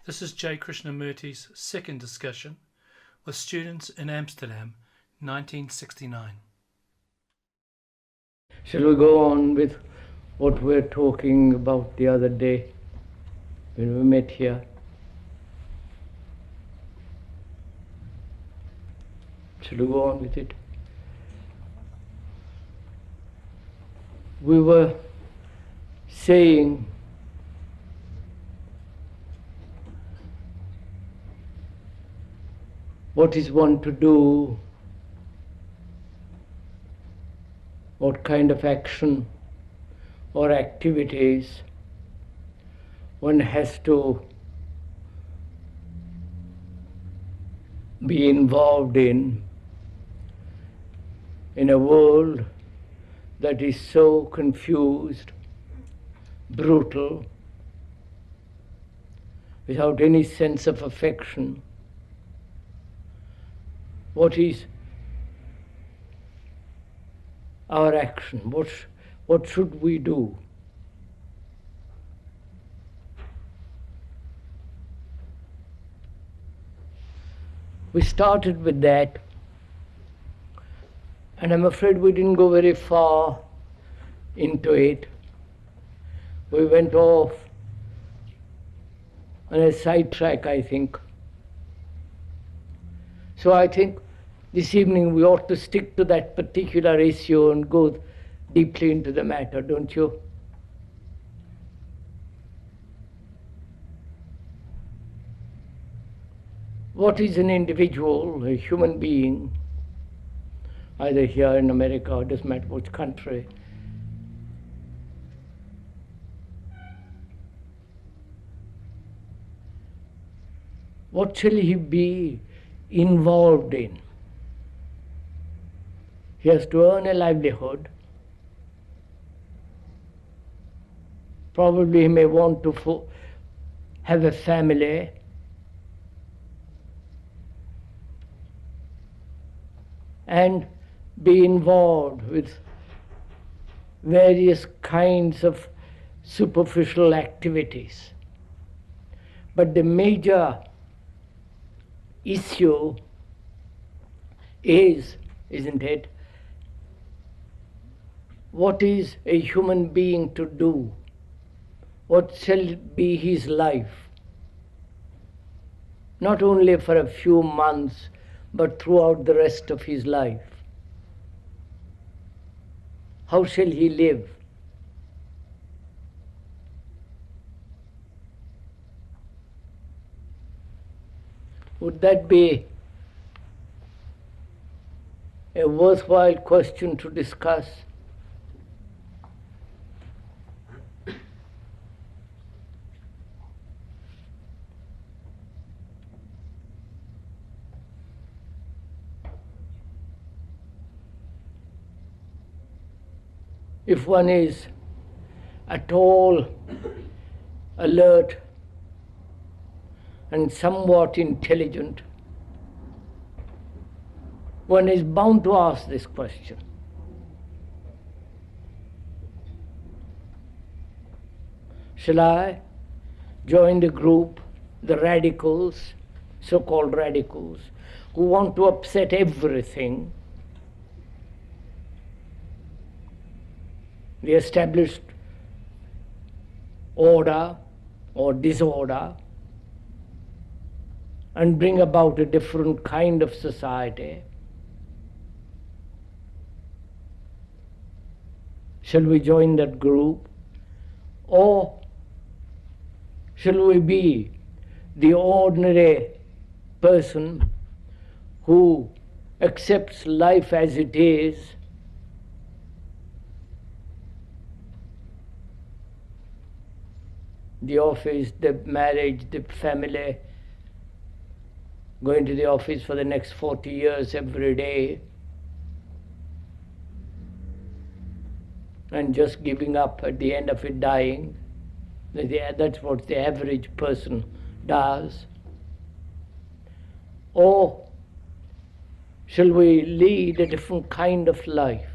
This is J. Krishnamurti's second discussion with students in Amsterdam, 1969. Shall we go on with what we were talking about the other day when we met here? Shall we go on with it? We were saying what is one to do, what kind of action or activities one has to be involved in a world that is so confused, brutal, without any sense of affection. What is our action? What should we do? We started with that, and I'm afraid we didn't go very far into it. We went off on a sidetrack, I think. So I think this evening we ought to stick to that particular issue and go deeply into the matter, don't you? What is an individual, a human being, either here in America or doesn't matter which country? What shall he be involved in? He has to earn a livelihood. Probably he may want to have a family. And be involved with various kinds of superficial activities. But the major issue is, isn't it, what is a human being to do? What shall be his life? Not only for a few months, but throughout the rest of his life. How shall he live? Would that be a worthwhile question to discuss? If one is at all alert and somewhat intelligent, one is bound to ask this question. Shall I join the group, the radicals, so-called radicals, who want to upset everything, the established order or disorder, and bring about a different kind of society? Shall we join that group? Or shall we be the ordinary person who accepts life as it is, the office, the marriage, the family, going to the office for the next 40 years every day, and just giving up at the end of it, dying? That's what the average person does. Or shall we lead a different kind of life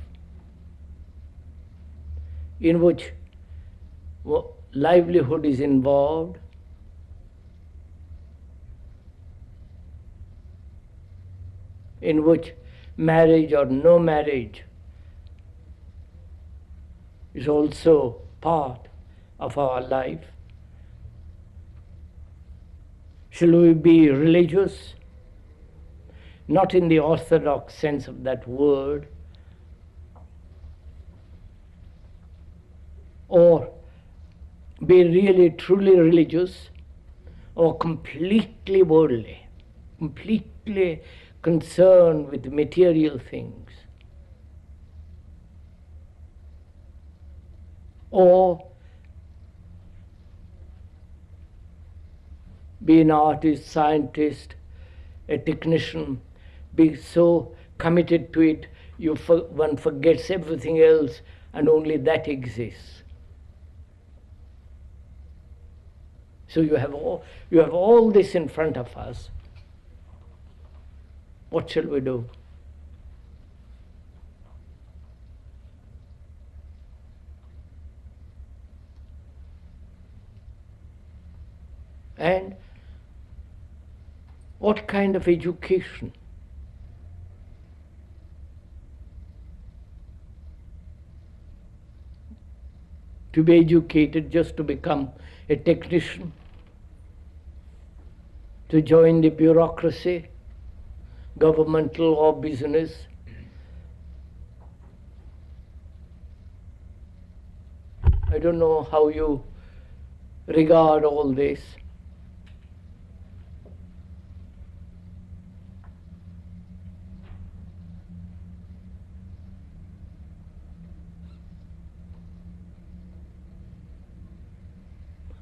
in which livelihood is involved, in which marriage or no marriage is also part of our life? Shall we be religious? Not in the orthodox sense of that word, or be really truly religious, or completely worldly, completely concerned with material things, or be an artist, scientist, a technician, be so committed to it, one forgets everything else and only that exists. So you have all this in front of us. What shall we do? And what kind of education? To be educated just to become a technician, to join the bureaucracy, governmental or business. I don't know how you regard all this.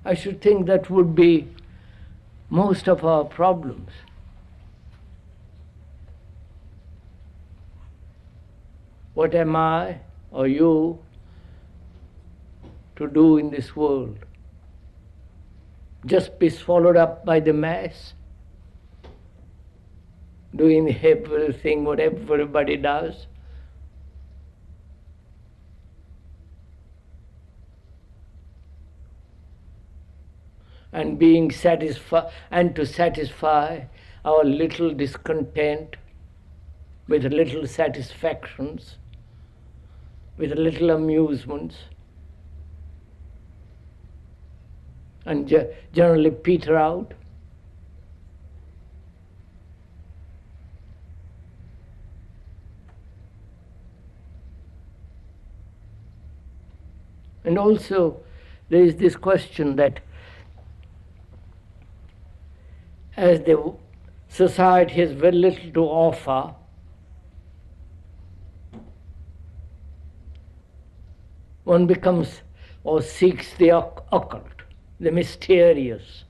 I should think that would be most of our problems. What am I or you to do in this world? Just be swallowed up by the mass, doing everything what everybody does? And being satisfied, and to satisfy our little discontent with little satisfactions, with little amusements, and generally peter out. And also there is this question that as the society has very little to offer, one becomes or seeks the occult, the mysterious.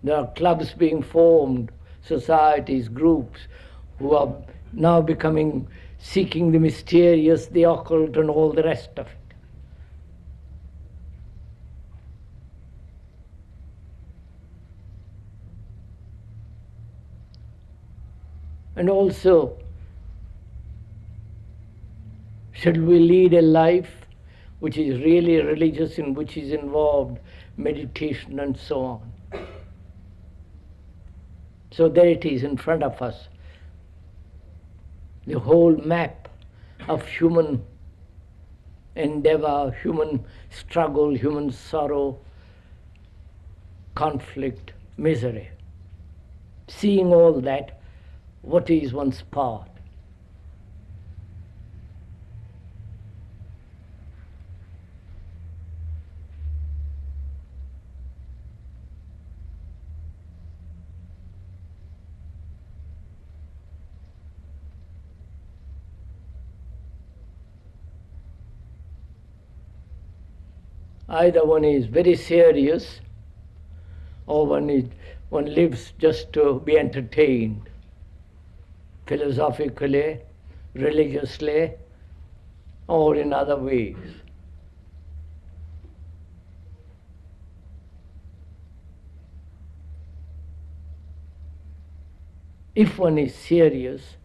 There are clubs being formed, societies, groups, who are now seeking the mysterious, the occult, and all the rest of it. And also, should we lead a life which is really religious, in which is involved meditation and so on? So there it is in front of us, the whole map of human endeavor, human struggle, human sorrow, conflict, misery. Seeing all that, what is one's part? Either one is very serious, or one lives just to be entertained, philosophically, religiously, or in other ways. If one is serious,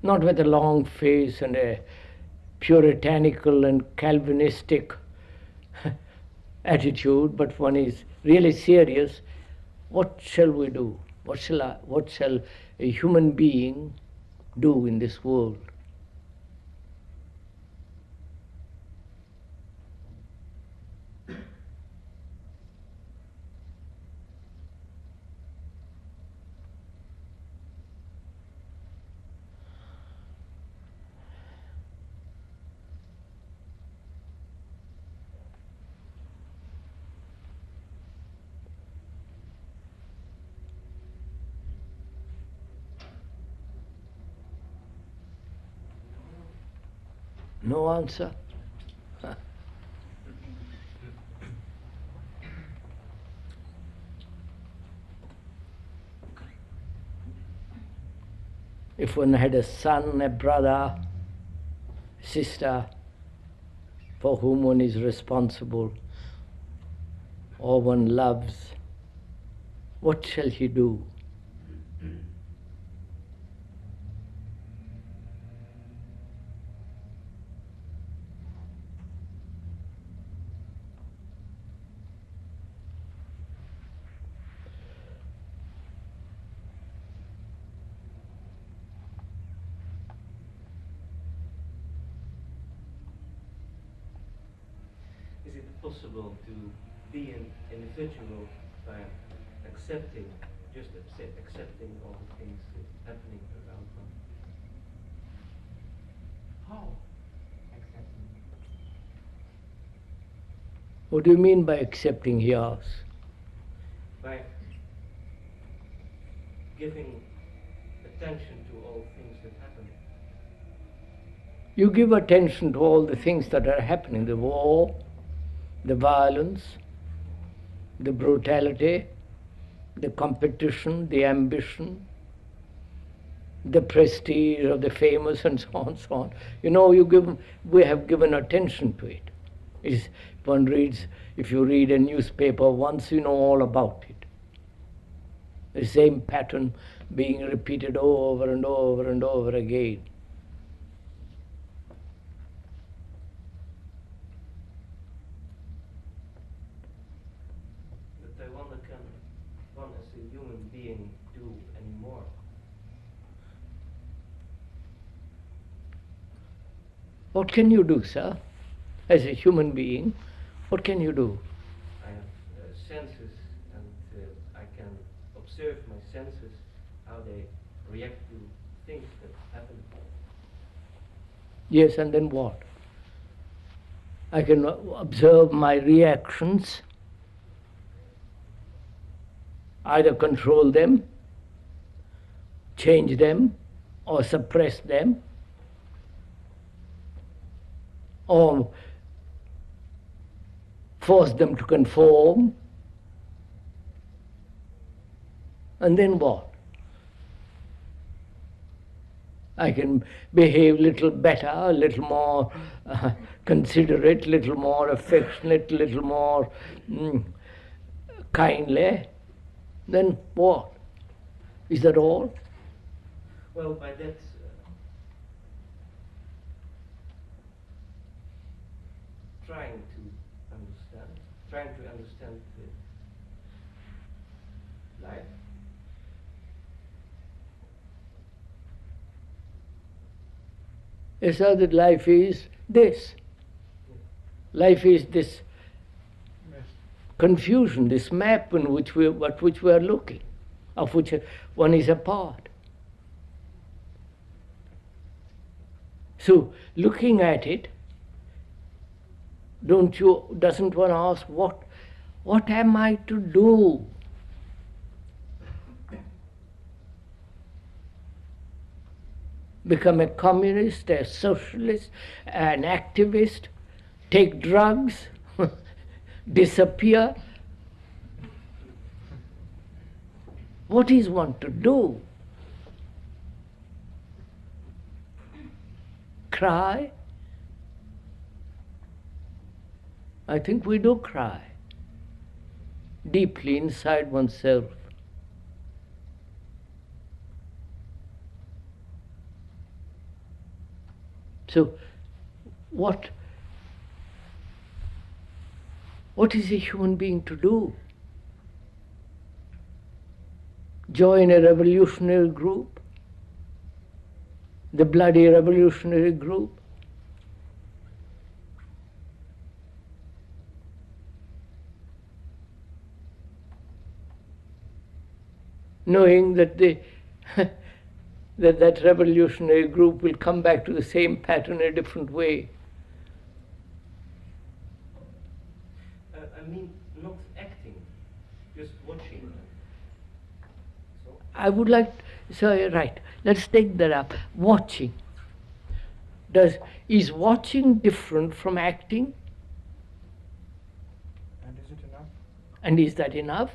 not with a long face and a puritanical and Calvinistic attitude, but one is really serious, what shall we do? What shall a human being do in this world? No answer? If one had a son, a brother, sister, for whom one is responsible, or one loves, what shall he do? Is it possible to be an individual by accepting, accepting all the things happening around one? How? Accepting. What do you mean by accepting, he asks? By giving attention to all things that happen. You give attention to all the things that are happening, the war, the violence, the brutality, the competition, the ambition, the prestige of the famous, and so on, so on. You know, we have given attention to it. If you read a newspaper once, you know all about it. The same pattern being repeated over and over and over again. But I wonder, can one as a human being do any more? What can you do, sir? As a human being, what can you do? I have senses, and I can observe my senses, how they react to things that happen. Yes, and then what? I can observe my reactions, either control them, change them, or suppress them, or force them to conform, and then what? I can behave a little better, a little more considerate, a little more affectionate, a little more kindly. Then what? Is that all? Well, by that, trying to understand life. Yes, sir, that life is this. Life is this confusion, this map in which we are looking, of which one is a part. So, looking at it, doesn't one ask, what am I to do? Become a communist, a socialist, an activist, take drugs, disappear? What is one to do? Cry? I think we do cry, deeply inside oneself. So, what is a human being to do? join a revolutionary group, the bloody revolutionary group. Knowing that that revolutionary group will come back to the same pattern in a different way. I mean, not acting, just watching. So, I would like, so right, let's take that up. Watching. Is watching different from acting? And is it enough? And is that enough?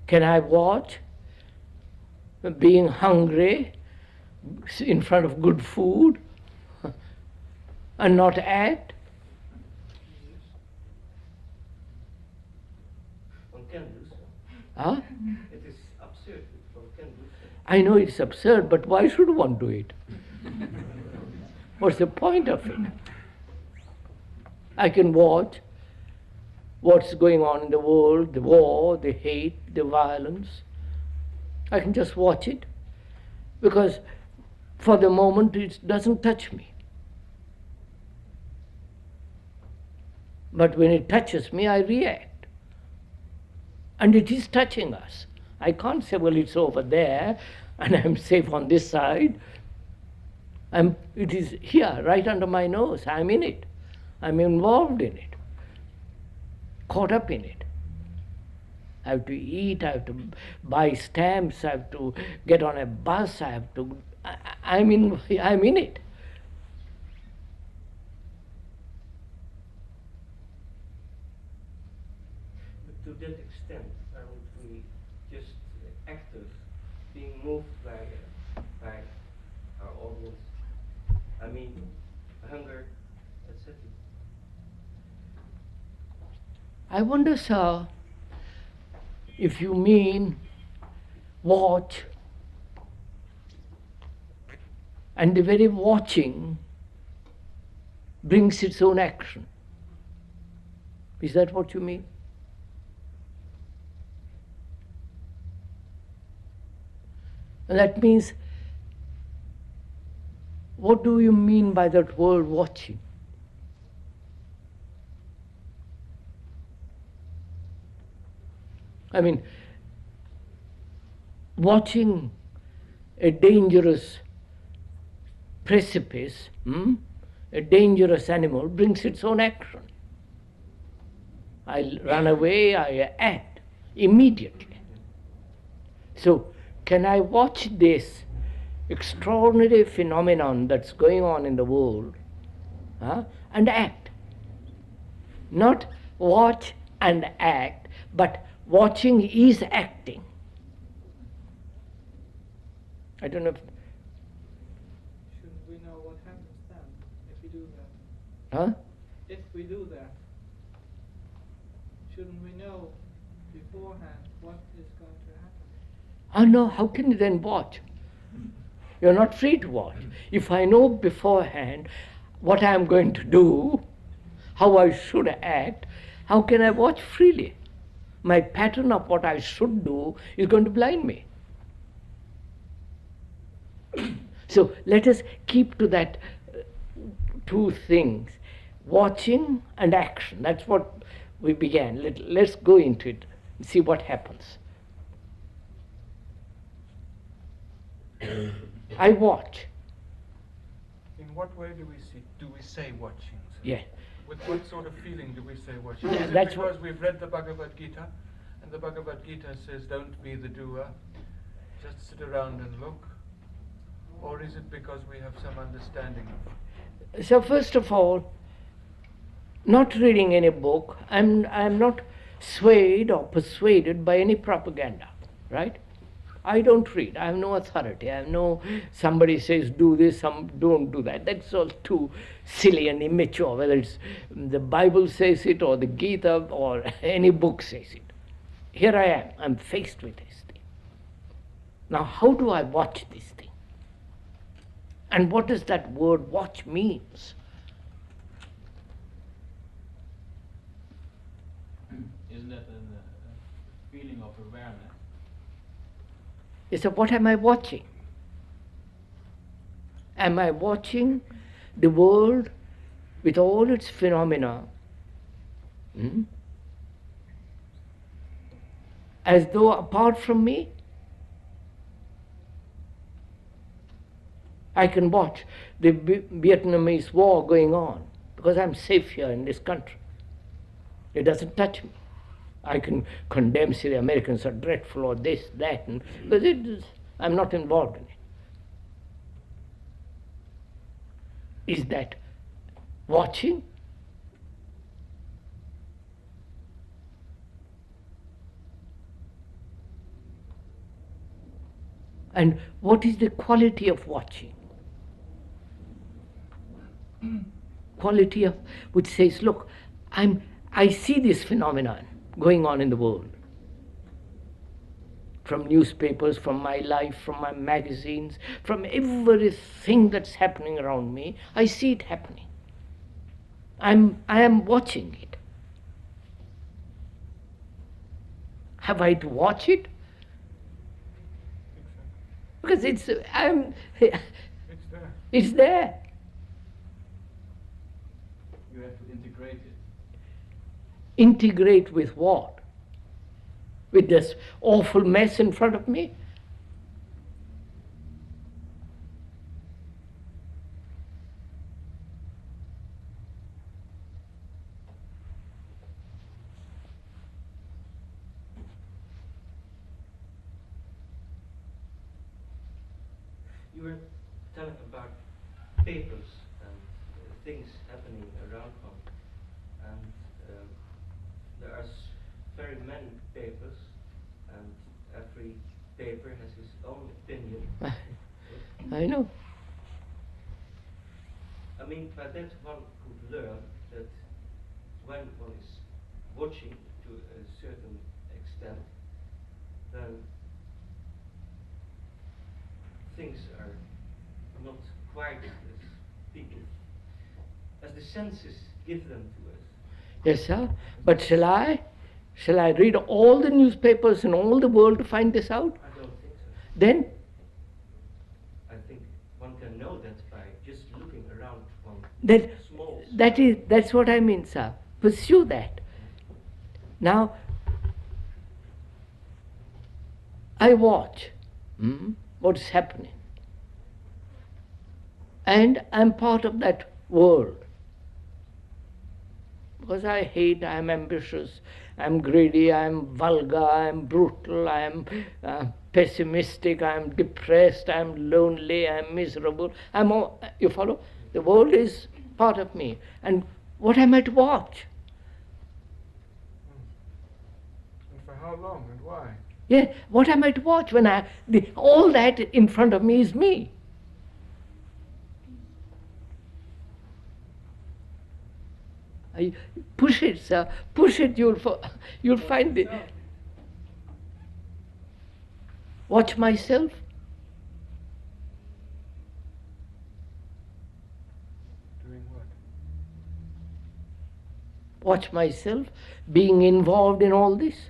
Can I watch being hungry in front of good food and not act? one can do so. Huh? It is absurd, but one can do so. I know it's absurd, but why should one do it? What's the point of it? I can watch what's going on in the world, the war, the hate, the violence. I can just watch it because for the moment it doesn't touch me. But when it touches me, I react. And it is touching us. I can't say, well, it's over there and I'm safe on this side. It is here, right under my nose. I'm in it. I'm involved in it, caught up in it. I have to eat, I have to buy stamps, I have to get on a bus, I'm in it. But to that extent, aren't we just actors being moved by our audience? I mean, hunger, etc. I wonder, sir, if you mean watch, and the very watching brings its own action. Is that what you mean? And that means, what do you mean by that word watching? I mean, watching a dangerous precipice, a dangerous animal brings its own action. I run away, I act immediately. So, can I watch this extraordinary phenomenon that's going on in the world and act? Not watch and act, but watching is acting. I don't know if... Shouldn't we know what happens then if we do that? If we do that, shouldn't we know beforehand what is going to happen? Oh no, how can you then watch? You're not free to watch. If I know beforehand what I'm going to do, how I should act, how can I watch freely? My pattern of what I should do is going to blind me. So let us keep to that two things, watching and action. That's what we began. Let's go into it and see what happens. I watch. In what way do we say watching? Sir? Yeah. With what sort of feeling do we say watching? Yeah, Is it that's because we've read the Bhagavad Gita, and the Bhagavad Gita says don't be the doer, just sit around and look? Or is it because we have some understanding of it? So first of all, not reading any book, I'm not swayed or persuaded by any propaganda, right? I don't read. I have no authority. I have no, somebody says do this, some don't do that. That's all too silly and immature, whether it's the Bible says it or the Gita or any book says it. Here I am. I'm faced with this thing. Now how do I watch this thing? And what does that word watch means? Isn't that feeling of awareness. So what am I watching? Am I watching the world with all its phenomena as though apart from me? I can watch the Vietnamese war going on because I'm safe here in this country. It doesn't touch me. I can condemn, say the Americans are dreadful or this, that, but I'm not involved in it. Is that watching? And what is the quality of watching? Quality of which says, look, I see this phenomenon going on in the world. From newspapers, from my life, from my magazines, from everything that's happening around me, I see it happening. I am watching it. Have I to watch it? Because it's there. It's there. You have to integrate it. Integrate with what? With this awful mess in front of me? You were telling about papers and things happening around one, and there are very many papers, and every paper has its own opinion. I know. I mean, by that one could learn that when one is watching to a certain extent, then things are not quite as people, as the senses give them to us. Yes, sir. But shall I read all the newspapers in all the world to find this out? I don't think so. Then? I think one can know that by just looking around one small That's what I mean, sir. Pursue that. Now, I watch what's happening. And I'm part of that world. Because I hate, I'm ambitious, I'm greedy, I'm vulgar, I'm brutal, I'm pessimistic, I'm depressed, I'm lonely, I'm miserable. You follow? The world is part of me. And what am I to watch? And for how long and why? Yeah, what am I to watch when all that in front of me is me? Push it, sir. Push it. You'll find it. Watch myself. Doing what? Watch myself being involved in all this.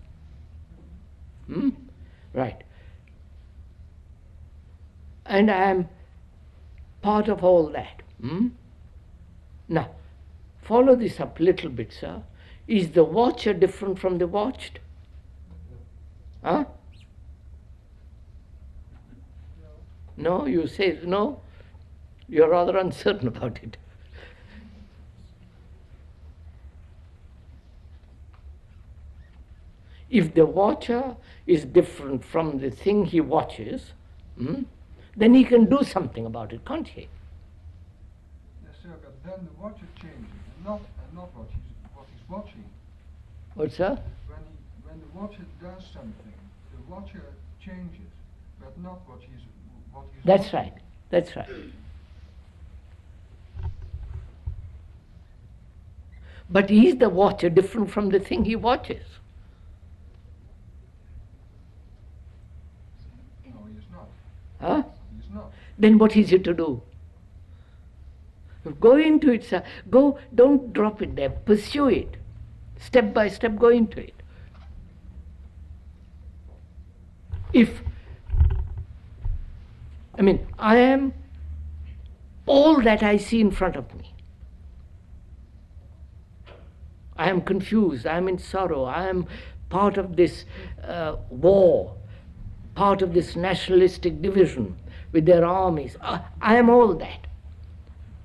Right. And I am part of all that. Now, follow this up a little bit, sir. Is the watcher different from the watched? Huh? No, you say no? You're rather uncertain about it. If the watcher is different from the thing he watches, then he can do something about it, can't he? Yes, sir, but then the watcher changes, and not what he's watching. What, sir? When the watcher does something, the watcher changes, but not what he's That's watching. right. That's right. But is the watcher different from the thing he watches? No, he's not. Huh? He's not. Then what is it to do? Go into it, sir. Go, don't drop it there. Pursue it. Step by step, go into it. I am all that I see in front of me. I am confused, I am in sorrow, I am part of this war, part of this nationalistic division with their armies. I am all that.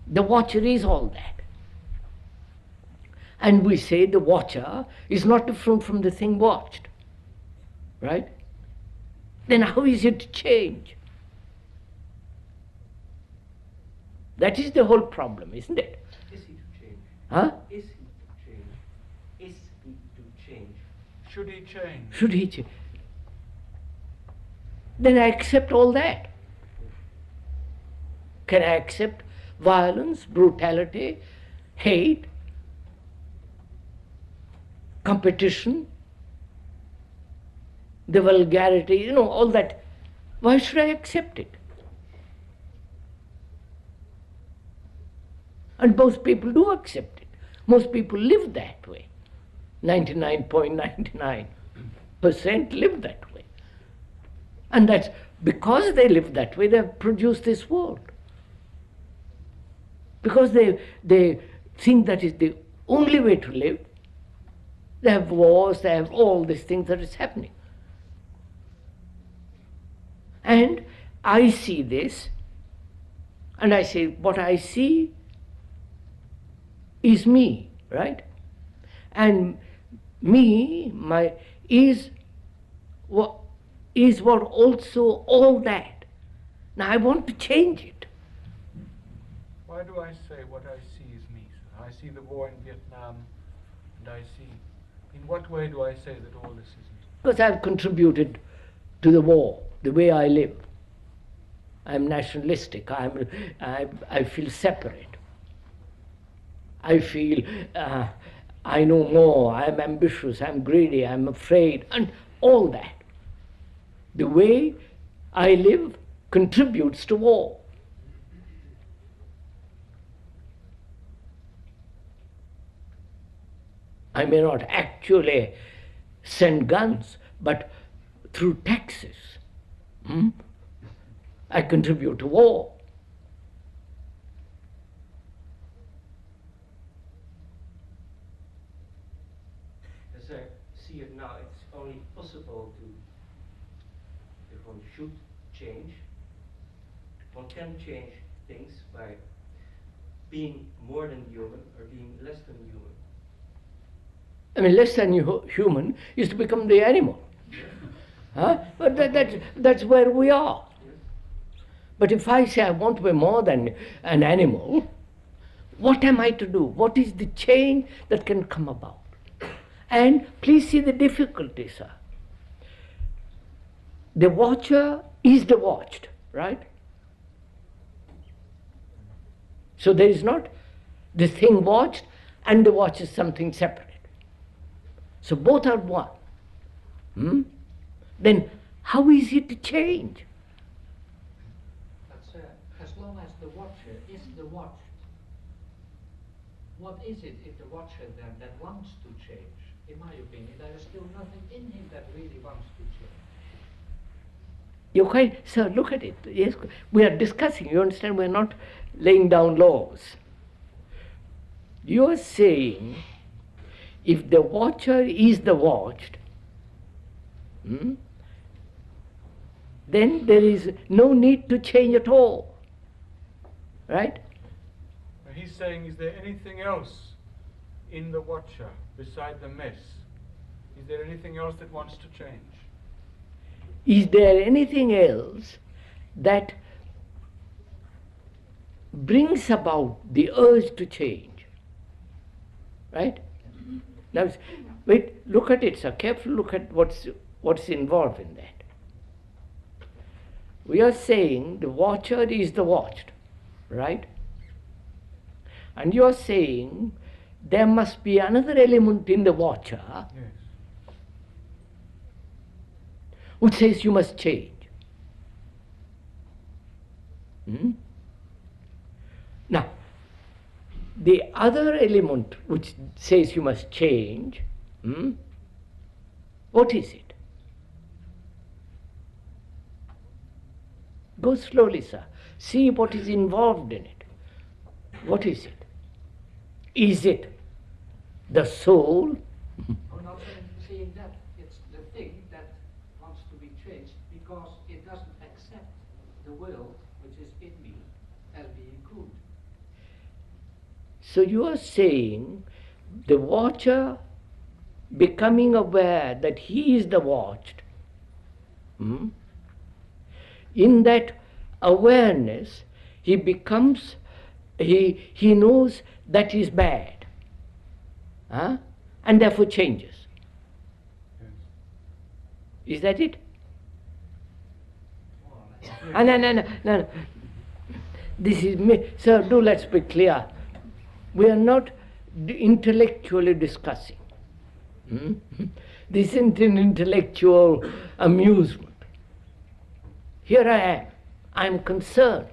The watcher is all that. And we say the watcher is not different from the thing watched. Right? Then how is it to change? That is the whole problem, isn't it? Is he to change? Huh? Is he to change? Is he to change? Should he change? Should he change? Then I accept all that. Can I accept violence, brutality, hate, competition, the vulgarity, all that? Why should I accept it? And most people do accept it. Most people live that way. 99.99% live that way. And that's because they live that way, they have produced this world. Because they think that is the only way to live. They have wars, they have all these things that is happening. And I see this, and I say, what I see is me, right? And me, is what also all that. Now I want to change it. Why do I say what I see is me? I see the war in Vietnam, and I see. In what way do I say that all this is me? Because I've contributed to the war, the way I live. I'm nationalistic. I feel separate. I feel I know more. I'm ambitious. I'm greedy. I'm afraid, and all that. The way I live contributes to war. I may not actually send guns, but through taxes, I contribute to war. As I see it now, it's only possible to, if one should change, one can change things by being more than human or being less than human. Less than human is to become the animal. Huh? But that's where we are. But if I say I want to be more than an animal, what am I to do? What is the change that can come about? And please see the difficulty, sir. The watcher is the watched, right? So there is not the thing watched and the watch is something separate. So both are one. Then how is it to change? But sir, as long as the watcher is the watched, what is it if the watcher then that wants to change? In my opinion, there is still nothing in him that really wants to change. Sir, look at it. Yes, we are discussing, you understand, we are not laying down laws. You are saying, if the watcher is the watched, then there is no need to change at all. Right? He's saying, is there anything else in the watcher beside the mess? Is there anything else that wants to change? Is there anything else that brings about the urge to change? Right? Now, wait, look at it, sir. Carefully look at what's involved in that. We are saying the watcher is the watched, right? And you are saying there must be another element in the watcher which says you must change. Now, the other element which says you must change, what is it? Go slowly, sir. See what is involved in it. What is it? Is it the soul? I'm not saying that. It's the thing that wants to be changed because it doesn't accept the will which is in me as being good. So you are saying the watcher becoming aware that he is the watched. In that awareness, he becomes, he knows that is bad. And therefore changes. Is that it? No. This is me. Sir, do let's be clear. We are not intellectually discussing. This isn't an intellectual amusement. Here I am. I'm concerned.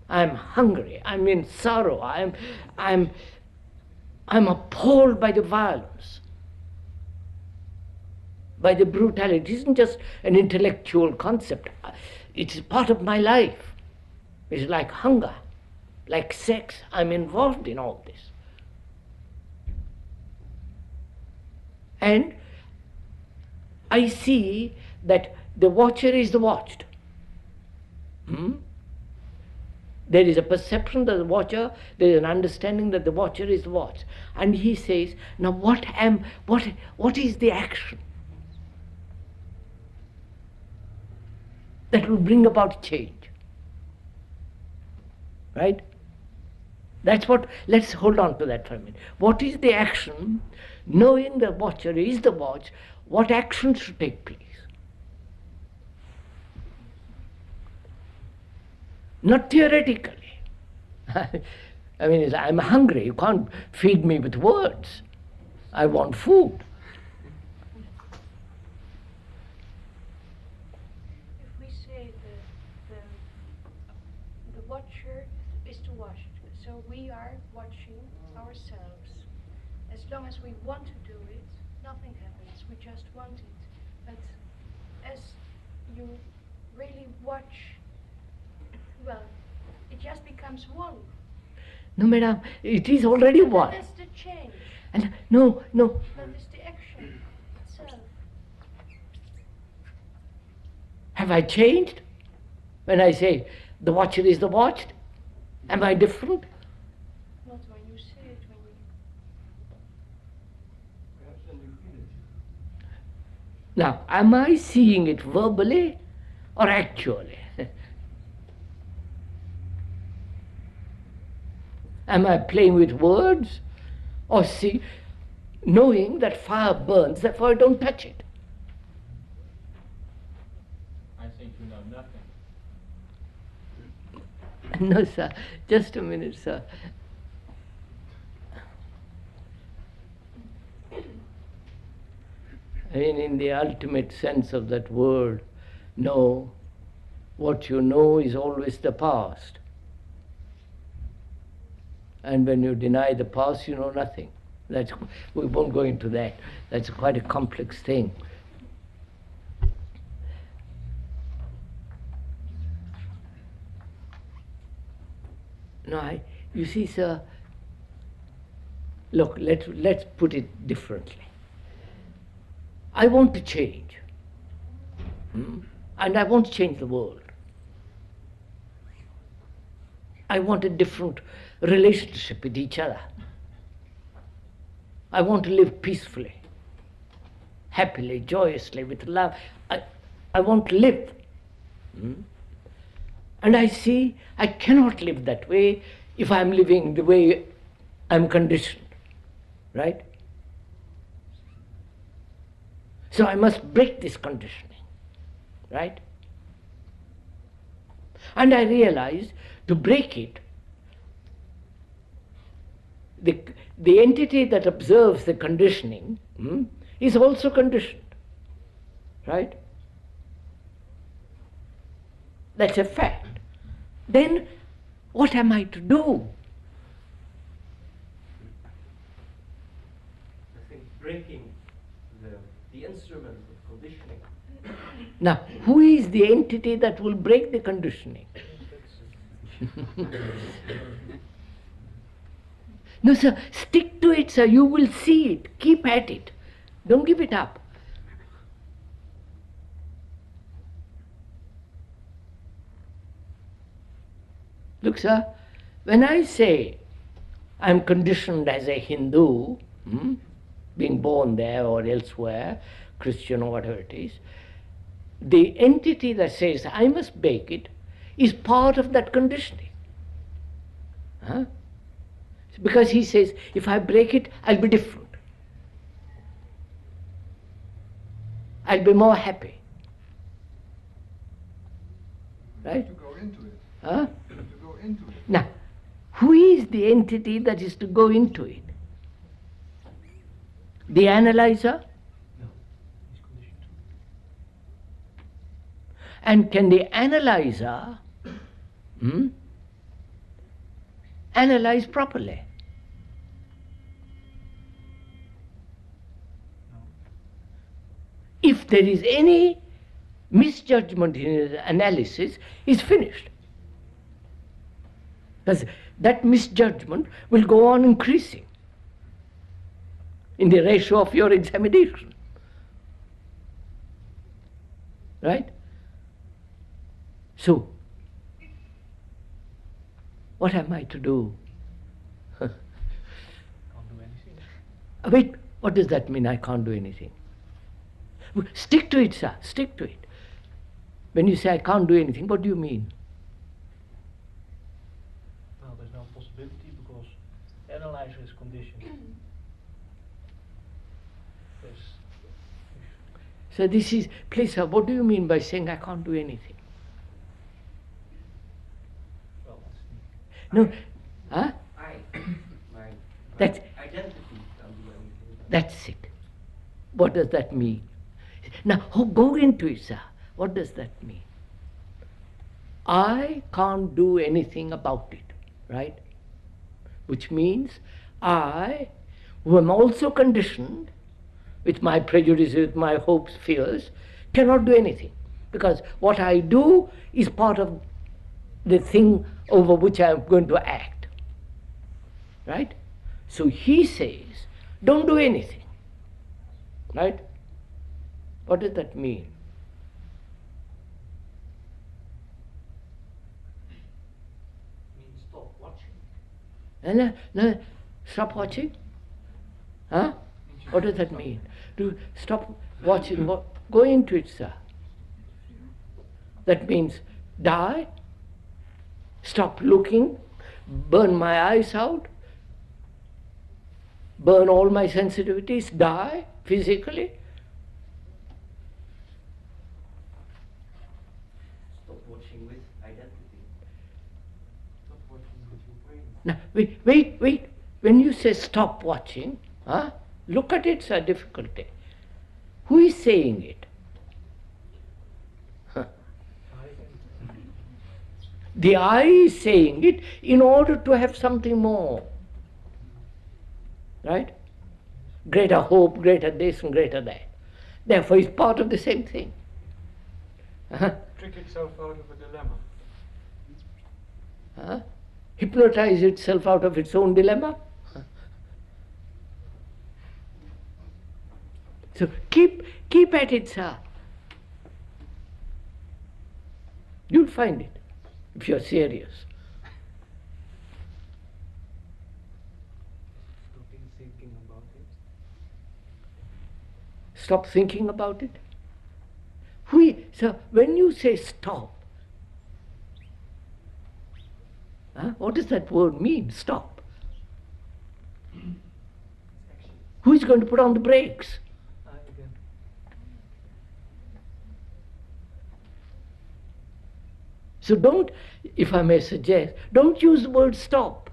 I'm hungry. I'm in sorrow. I'm appalled by the violence, by the brutality. It isn't just an intellectual concept. It's part of my life. It's like hunger, like sex. I'm involved in all this. And I see that the watcher is the watched. There is a perception that the watcher, there is an understanding that the watcher is the watched. And he says, now what is the action that will bring about change? Right? That's what, let's hold on to that for a minute. What is the action, knowing the watcher is the watched, what action should take place? Not theoretically. I mean, I'm hungry. You can't feed me with words. I want food. If we say the watcher is to watch, so we are watching ourselves. As long as we want to do it, nothing happens. We just want it. But as you really watch, well, it just becomes one. No, madam, it is already one. That is the change. And no. That is the action itself. Have I changed? When I say the watcher is the watched, am I different? Not when you say it, when you... Perhaps when you feel it. Now, am I seeing it verbally or actually? Am I playing with words? Or knowing that fire burns, therefore I don't touch it? I think you know nothing. No, sir. Just a minute, sir. I mean, in the ultimate sense of that word, know, what you know is always the past. And when you deny the past, you know nothing. We won't go into that. That's quite a complex thing. No, you see, sir, look, let's put it differently. I want to change. And I want to change the world. I want a different relationship with each other. I want to live peacefully, happily, joyously, with love. I want to live. And I see I cannot live that way if I'm living the way I'm conditioned, right? So I must break this conditioning, right? And I realize to break it, the entity that observes the conditioning is also conditioned, right? That's a fact. Then what am I to do? I think breaking the the instrument of conditioning. Now, who is the entity that will break the conditioning? No, sir, stick to it, sir. You will see it. Keep at it. Don't give it up. Look, sir, when I say I'm conditioned as a Hindu, being born there or elsewhere, Christian or whatever it is, the entity that says I must break it is part of that conditioning. Huh? Because he says, if I break it, I'll be different. I'll be more happy. Right? To go into it. Huh? To go into it. Now, who is the entity that is to go into it? The analyzer? No, he's conditioned. And can the analyzer analyze properly? No. If there is any misjudgment in his analysis, he's finished. Because that misjudgment will go on increasing in the ratio of your examination. Right? So, what am I to do? Can't do anything. Wait, what does that mean? I can't do anything. Stick to it, sir. Stick to it. When you say I can't do anything, what do you mean? Well, there's no possibility because the analyzer is conditioned. So this is, please sir, what do you mean by saying I can't do anything? Well, No, huh? My That's, identity can do anything. that's it. What does that mean? Now, go into it, sir. What does that mean? I can't do anything about it, right? Which means I, who am also conditioned with my prejudices, with my hopes, fears, cannot do anything. Because what I do is part of the thing over which I am going to act. Right? So he says, don't do anything. Right? What does that mean? Means stop watching. No, stop watching? Huh? What does that mean? To stop watching, go into it, sir. That means die, stop looking, burn my eyes out, burn all my sensitivities, die physically. Stop watching with identity. Stop watching with your brain. Now, wait. When you say stop watching, huh? Look at its difficulty. Who is saying it? Huh. The I is saying it in order to have something more. Right? Greater hope, greater this and greater that. Therefore, it's part of the same thing. Trick itself out of a dilemma. Hypnotize itself out of its own dilemma. So keep at it, sir. You'll find it if you're serious. Stopping thinking about it. Stop thinking about it. So when you say stop, what does that word mean, stop? Who is going to put on the brakes? Again. So don't, if I may suggest, don't use the word stop.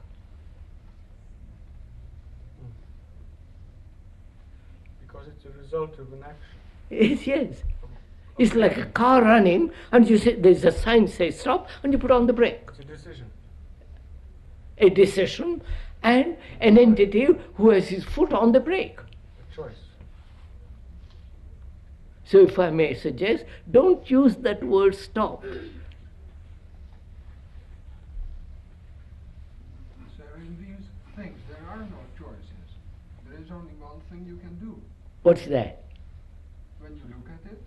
Because it's a result of an action. Yes. It's like a car running, and you say there's a sign says stop, and you put on the brake. It's a decision. A decision, and an entity who has his foot on the brake. A choice. So if I may suggest, don't use that word stop. So in these things, there are no choices. There is only one thing you can do. What's that? When you look at it,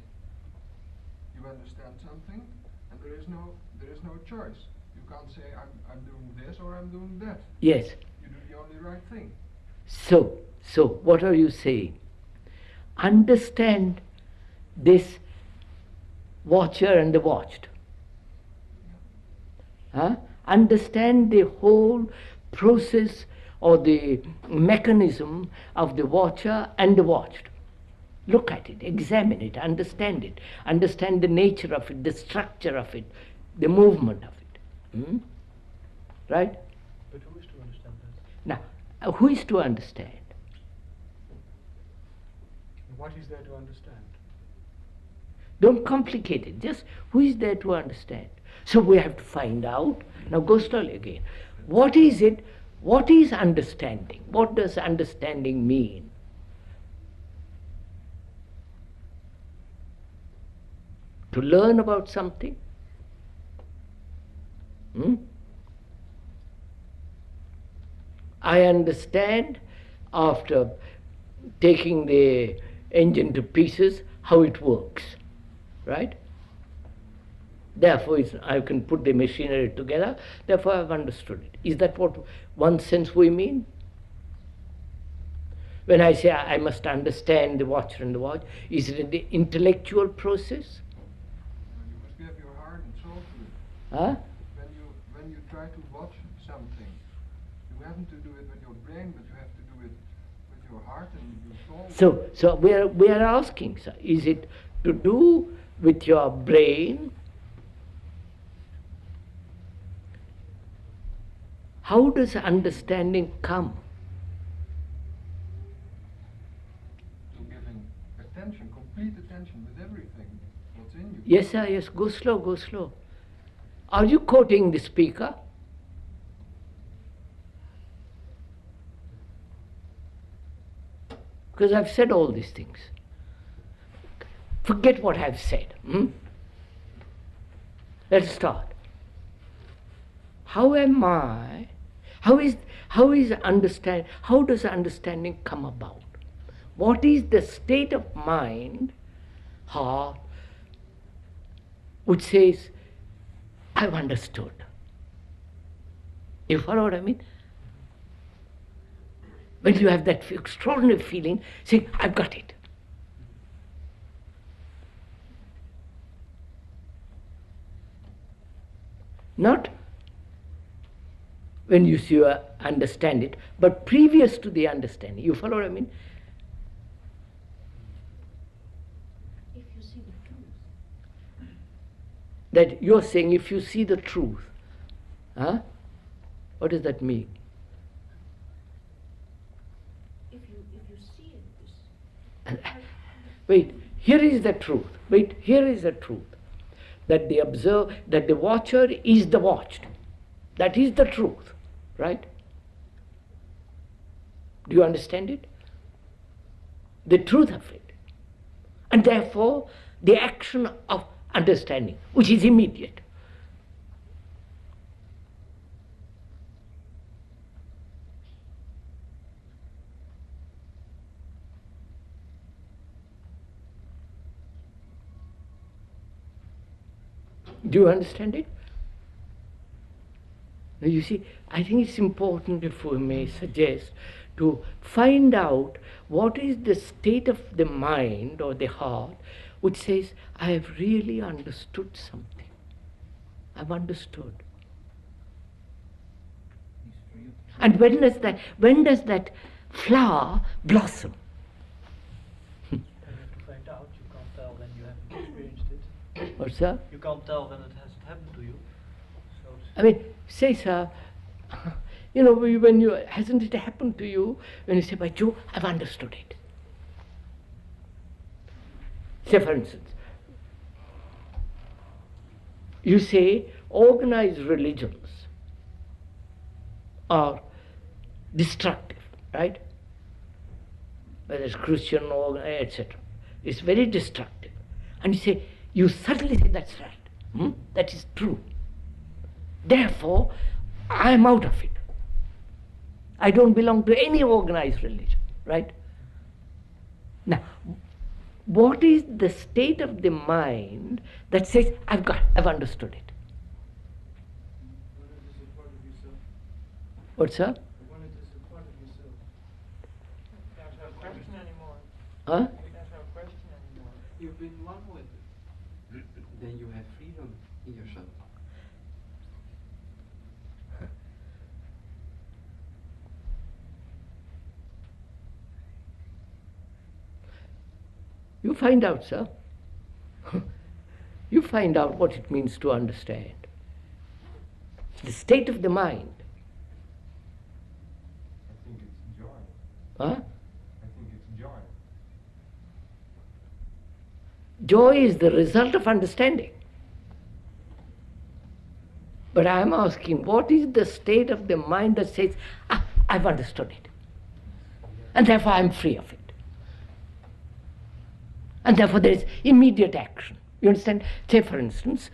you understand something, and there is no choice. You can't say I'm doing this or I'm doing that. Yes. You do the only right thing. So what are you saying? Understand this watcher and the watched. Understand the whole process or the mechanism of the watcher and the watched. Look at it, examine it, understand the nature of it, the structure of it, the movement of it. Right? But who is to understand that? Now, who is to understand? What is there to understand? Don't complicate it, just who is there to understand? So we have to find out. Now go slowly again. What is it? What is understanding? What does understanding mean? To learn about something? I understand after taking the engine to pieces how it works, right? Therefore, I can put the machinery together, therefore I've understood it. Is that what one sense we mean? When I say I must understand the watcher and the watch, is it an intellectual process? You must give your heart and soul to it. Huh? When you try to watch something, you haven't to do it with your brain, but you have to do it with your heart and your soul. So we are asking, sir, is it to do with your brain? How does understanding come? To giving attention, complete attention with everything what's in you. Yes, sir, yes, go slow, go slow. Are you quoting the speaker? Because I've said all these things. Forget what I've said. Let's start. How am I? How does understanding come about? What is the state of mind, heart, which says, I've understood? You follow what I mean? When you have that extraordinary feeling, saying, I've got it. Not when you understand it, but previous to the understanding. You follow what I mean? If you see the truth. That you're saying if you see the truth. Huh? What does that mean? If you see it. Wait, here is the truth. Wait, here is the truth. That the watcher is the watched. That is the truth, right? Do you understand it? The truth of it. And therefore, the action of understanding, which is immediate. Do you understand it? Now you see, I think it's important, if we may suggest, to find out what is the state of the mind or the heart which says, I have really understood something. I've understood. And when does that flower blossom? And you have to find out. You can't tell when you haven't experienced it. What's that? You can't tell when it hasn't happened to you. So I mean, say, sir, you know, when you, hasn't it happened to you, when you say, by Joe, I've understood it. Say, for instance, you say organized religions are destructive, right? Whether it's Christian or etc. It's very destructive. And you suddenly say, that's right. That is true. Therefore, I am out of it. I don't belong to any organized religion, right? Now, what is the state of the mind that says, I've understood it? When it is a part of yourself. What, sir? When it is a part of yourself. There's no question anymore. Huh? There's no question anymore. You've been one with it. Then you have freedom in yourself. You find out, sir. You find out what it means to understand. The state of the mind. I think it's joy. Huh? I think it's joy. Joy is the result of understanding. But I am asking, what is the state of the mind that says, I've understood it, and therefore I am free of it? And therefore there is immediate action. You understand? Say, for instance,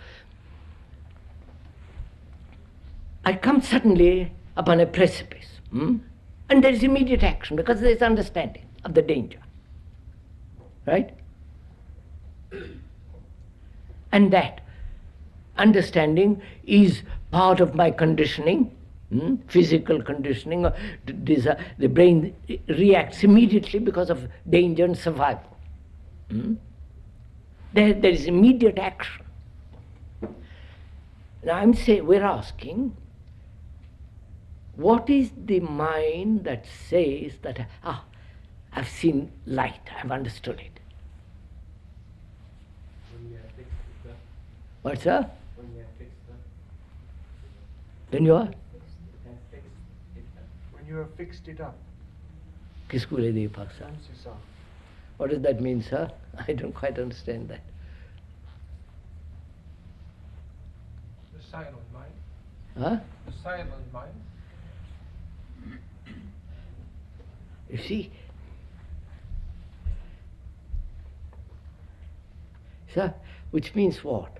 I come suddenly upon a precipice, and there is immediate action because there is understanding of the danger. Right? And that understanding is part of my conditioning, physical conditioning. The brain reacts immediately because of danger and survival. There is immediate action. Now we're asking, what is the mind that says that, I've seen light, I've understood it? When you have fixed it, What, sir? when you have fixed it, When you are? have fixed it. When you have fixed it up. किसको ले दिए Pakistan? Fancy song. What does that mean, sir? I don't quite understand that. The silent mind. Huh? The silent mind. You see, sir, which means what?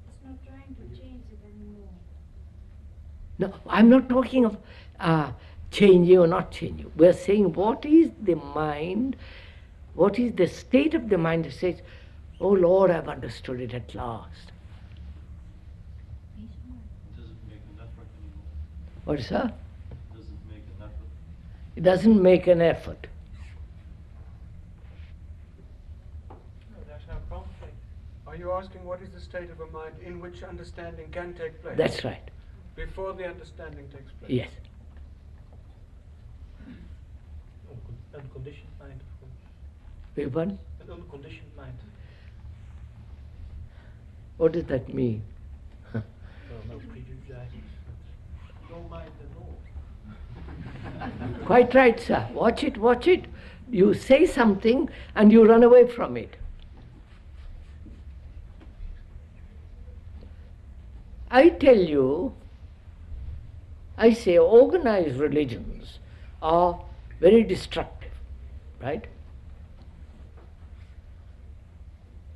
It's not trying to change it anymore. No, I'm not talking of changing or not changing. We're saying, what is the mind, what is the state of the mind that says, oh Lord, I've understood it at last. It doesn't make an effort anymore. What, sir? It doesn't make an effort. It doesn't make an effort. No, there's no conflict. Are you asking what is the state of a mind in which understanding can take place? That's right. Before the understanding takes place? Yes. Unconditioned mind, of course. Beg your pardon? An unconditioned mind. What does that mean? Well, no prejudices. No mind at all. Quite right, sir. Watch it, watch it. You say something and you run away from it. I tell you, I say organized religions are very destructive, right?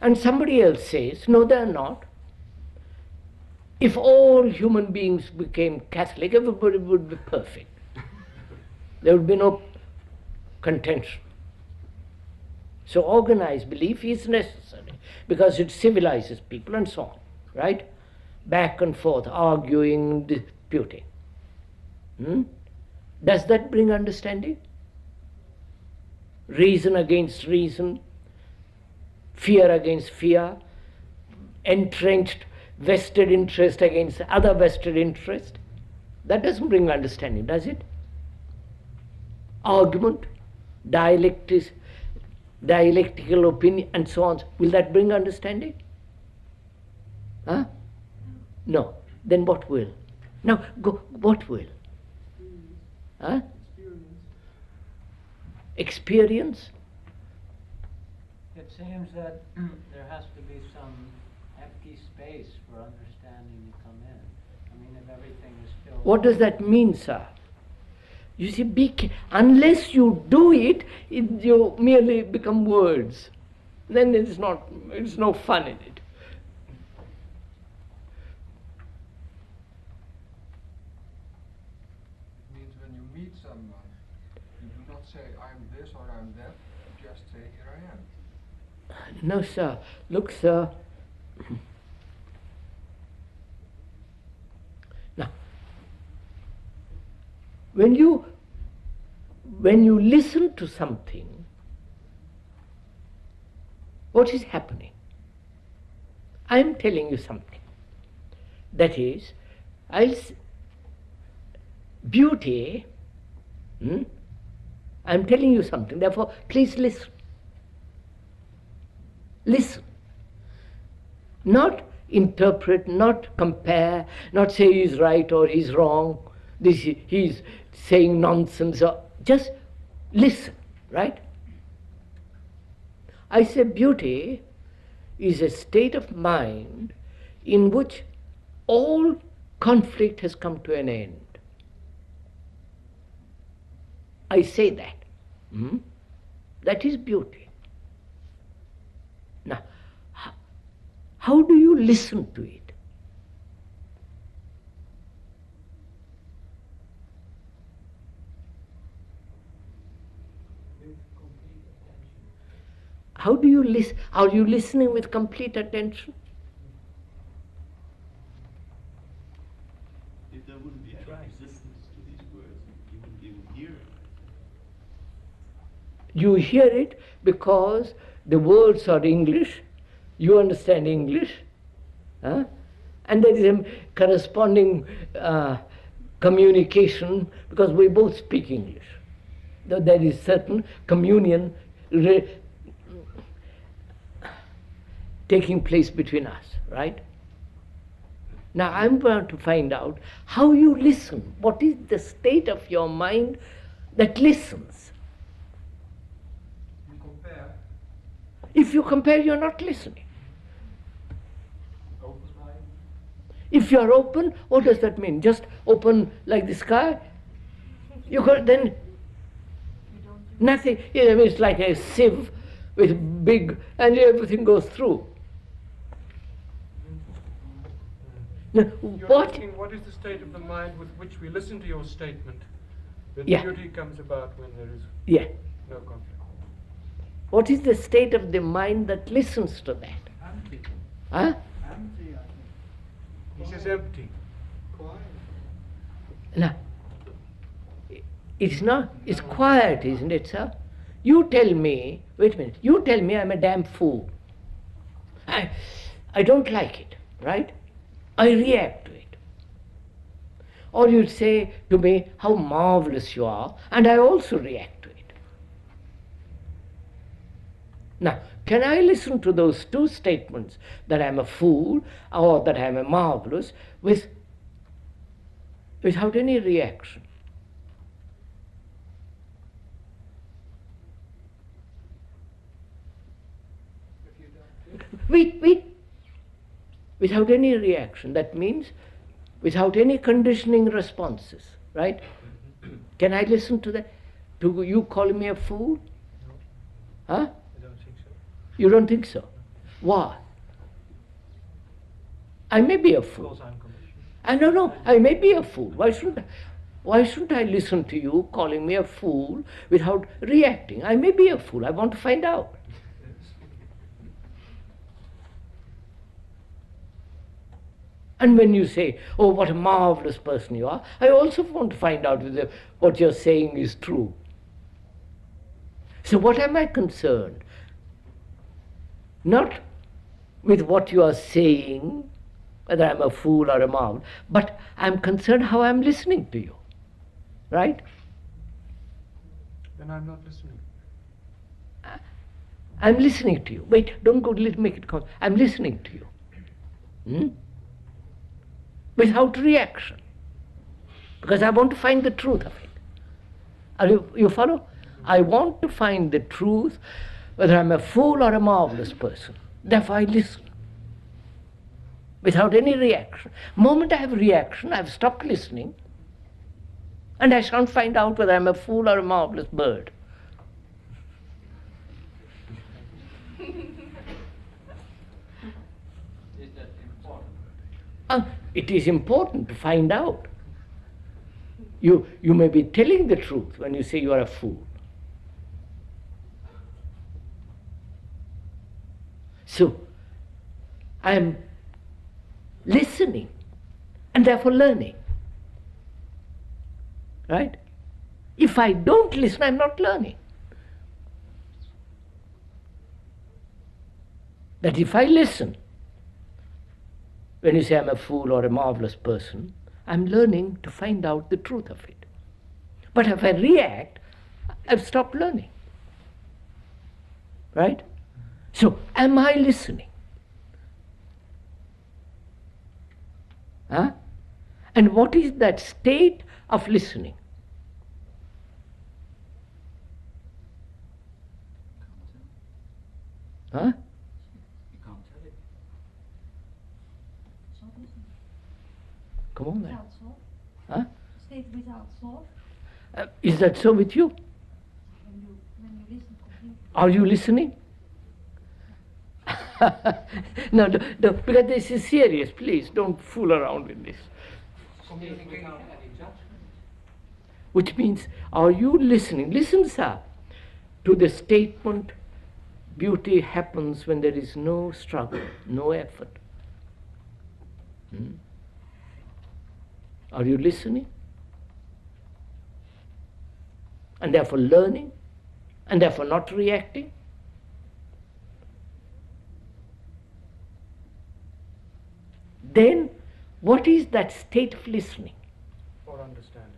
And somebody else says, no, they're not. If all human beings became Catholic, everybody would be perfect. There would be no contention. So organized belief is necessary because it civilizes people and so on, right? Back and forth, arguing, disputing. Does that bring understanding? Reason against reason, fear against fear, entrenched vested interest against other vested interest. That doesn't bring understanding, does it? Argument, dialectical opinion, and so on. Will that bring understanding? Huh? No. Then what will? Now, what will? Huh? Experience? It seems that there has to be some empty space for understanding to come in. I mean, if everything is filled. What does that mean, sir? You see, unless you do it, you merely become words. Then it's no fun in it. It means when you meet someone, you do not say, I'm this or I'm that, you just say, here I am. No, sir. Look, sir. Now, when you listen to something, what is happening? I am telling you something. That is, beauty, I am telling you something, therefore please listen. Listen. Not interpret, not compare, not say he's right or he's wrong, he's saying nonsense, or just listen, right? I say beauty is a state of mind in which all conflict has come to an end. I say that. That is beauty. Now, how do you listen to it? How do you listen? Are you listening with complete attention? If there wouldn't be any resistance to these words, you wouldn't even hear it. You hear it because the words are English, you understand English, and there is a corresponding communication because we both speak English. Though there is certain communion taking place between us, right? Now I'm going to find out how you listen. What is the state of your mind that listens? You compare. If you compare, you're not listening. Open mind. If you're open, what does that mean? Just open like the sky? You got then nothing. I mean, it's like a sieve with big, and everything goes through. Now, You're what? asking what is the state of the mind with which we listen to your statement when Yeah. beauty comes about when there is Yeah. no conflict? What is the state of the mind that listens to that? Empty. Huh? Empty, I think. He says empty. Quiet. Now, it's not, it's quiet, isn't it, sir? You tell me, wait a minute, you tell me I'm a damn fool. I don't like it, right? I react to it. Or you'd say to me, how marvelous you are, and I also react to it. Now, can I listen to those two statements, that I'm a fool or that I'm a marvelous, without any reaction? Wait. Without any reaction. That means without any conditioning responses, right? Can I listen to that? To you calling me a fool? No, Huh? I don't think so. You don't think so? Why? I may be a fool. Because I'm commissioned. I don't know. I may be a fool. Why shouldn't I listen to you calling me a fool without reacting? I may be a fool. I want to find out. And when you say, oh, what a marvelous person you are, I also want to find out whether what you're saying is true. So what am I concerned? Not with what you are saying, whether I'm a fool or a marvel, but I'm concerned how I'm listening to you. Right? Then I'm not listening. I'm listening to you. Wait, don't go, make it come. I'm listening to you. Without reaction. Because I want to find the truth of it. Are you follow? I want to find the truth, whether I'm a fool or a marvelous person. Therefore I listen. Without any reaction. The moment I have reaction, I've stopped listening. And I shan't find out whether I'm a fool or a marvelous bird. Is that important? It is important to find out. You may be telling the truth when you say you are a fool. So, I am listening and therefore learning. Right? If I don't listen, I'm not learning. That if I listen, when you say I'm a fool or a marvelous person, I'm learning to find out the truth of it. But if I react, I've stopped learning. Right? So, am I listening? Huh? And what is that state of listening? Huh? You can't tell it. Come on then. Without thought. Huh? State without thought. Is that so with you? When you listen completely. Are you listening? No, because this is serious. Please don't fool around with this. Communicating without any judgment. Which means, are you listening? Listen, sir, to the statement, beauty happens when there is no struggle, no effort. Are you listening? And therefore learning? And therefore not reacting? Then, what is that state of listening? Or understanding.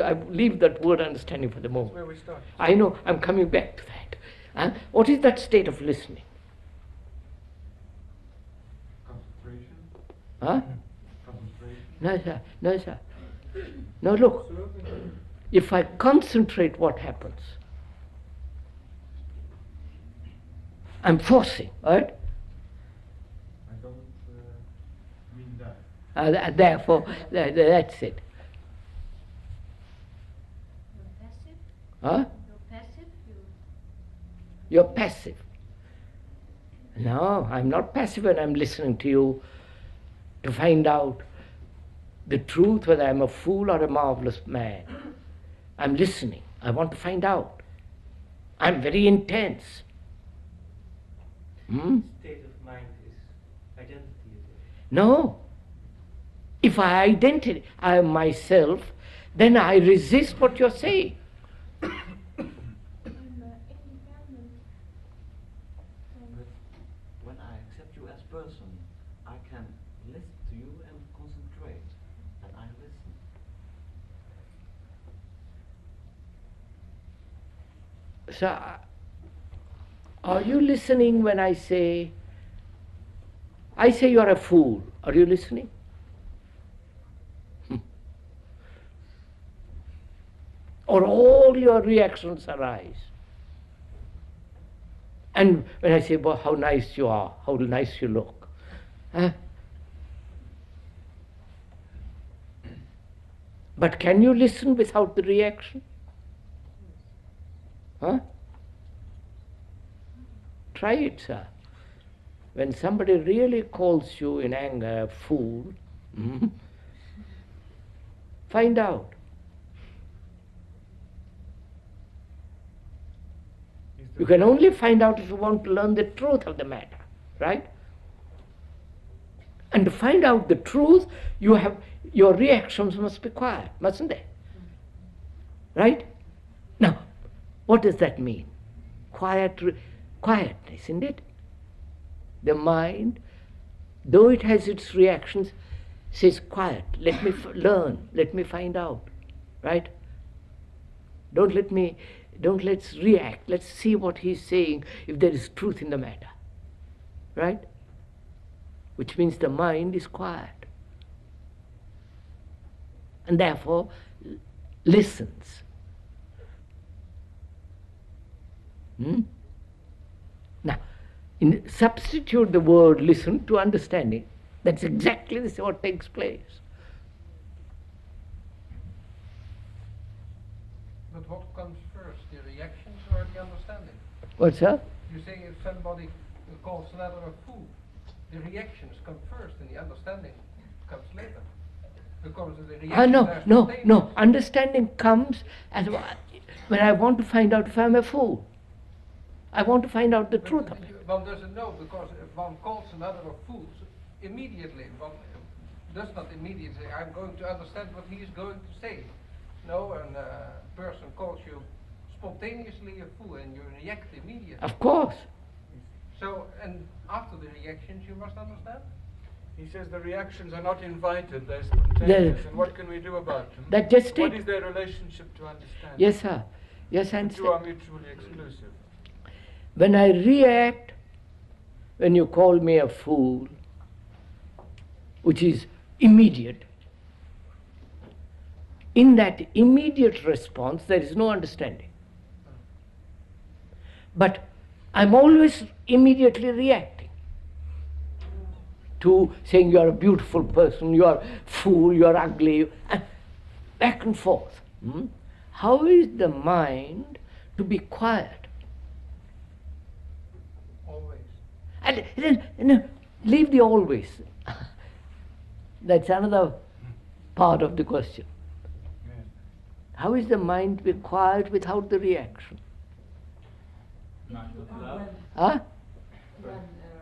I leave that word understanding for the moment. That's where we start. I know, I'm coming back to that. What is that state of listening? Concentration. Huh? Concentration. No, sir. No, sir. No, look. If I concentrate, what happens? I'm forcing, right? I don't mean that. Therefore, that's it. You're passive. Huh? You're passive. You're passive. No, I'm not passive when I'm listening to you to find out the truth, whether I'm a fool or a marvelous man. I'm listening. I want to find out. I'm very intense. State of mind is identity. No. If I identify I am myself, then I resist what you're saying. I'm independent. But when I accept you as person, I can listen to you and concentrate. And I listen. So, are you listening when I say you're a fool? Are you listening? Or all your reactions arise? And when I say, well, how nice you are, how nice you look. But can you listen without the reaction? Huh? Try it, sir. When somebody really calls you in anger a fool, find out. You can only find out if you want to learn the truth of the matter, right? And to find out the truth, your reactions must be quiet, mustn't they? Right? Now, what does that mean? Quietness, isn't it? The mind, though it has its reactions, says, quiet, let me learn, let me find out, right? Let's react, let's see what he's saying, if there is truth in the matter, right? Which means the mind is quiet. And therefore, listens. Now, substitute the word listen to understanding. That's exactly what takes place. comes first, the reactions or the understanding? What's that? You say if somebody calls another a fool, the reactions come first and the understanding comes later. Because the reactions No, are no, spontaneous. no. Understanding comes as when I want to find out if I'm a fool. I want to find out the But truth of it. one doesn't know, because if one calls another a fool, immediately one does not immediately say, I'm going to understand what he is going to say. No, a person calls you spontaneously a fool and you react immediately. Of course. So, and after the reactions you must understand? He says the reactions are not invited, they're spontaneous. They're- And what can we do about them? That just What it. is their relationship to understanding? Yes, sir. Yes, I The two are understand. mutually exclusive. When I react, when you call me a fool, which is immediate, in that immediate response there is no understanding. But I'm always immediately reacting to saying you're a beautiful person, you're a fool, you're ugly, back and forth. How is the mind to be quiet? Always. And then, leave the always. That's another part of the question. Yes. How is the mind to be quiet without the reaction? Not with love. Huh? When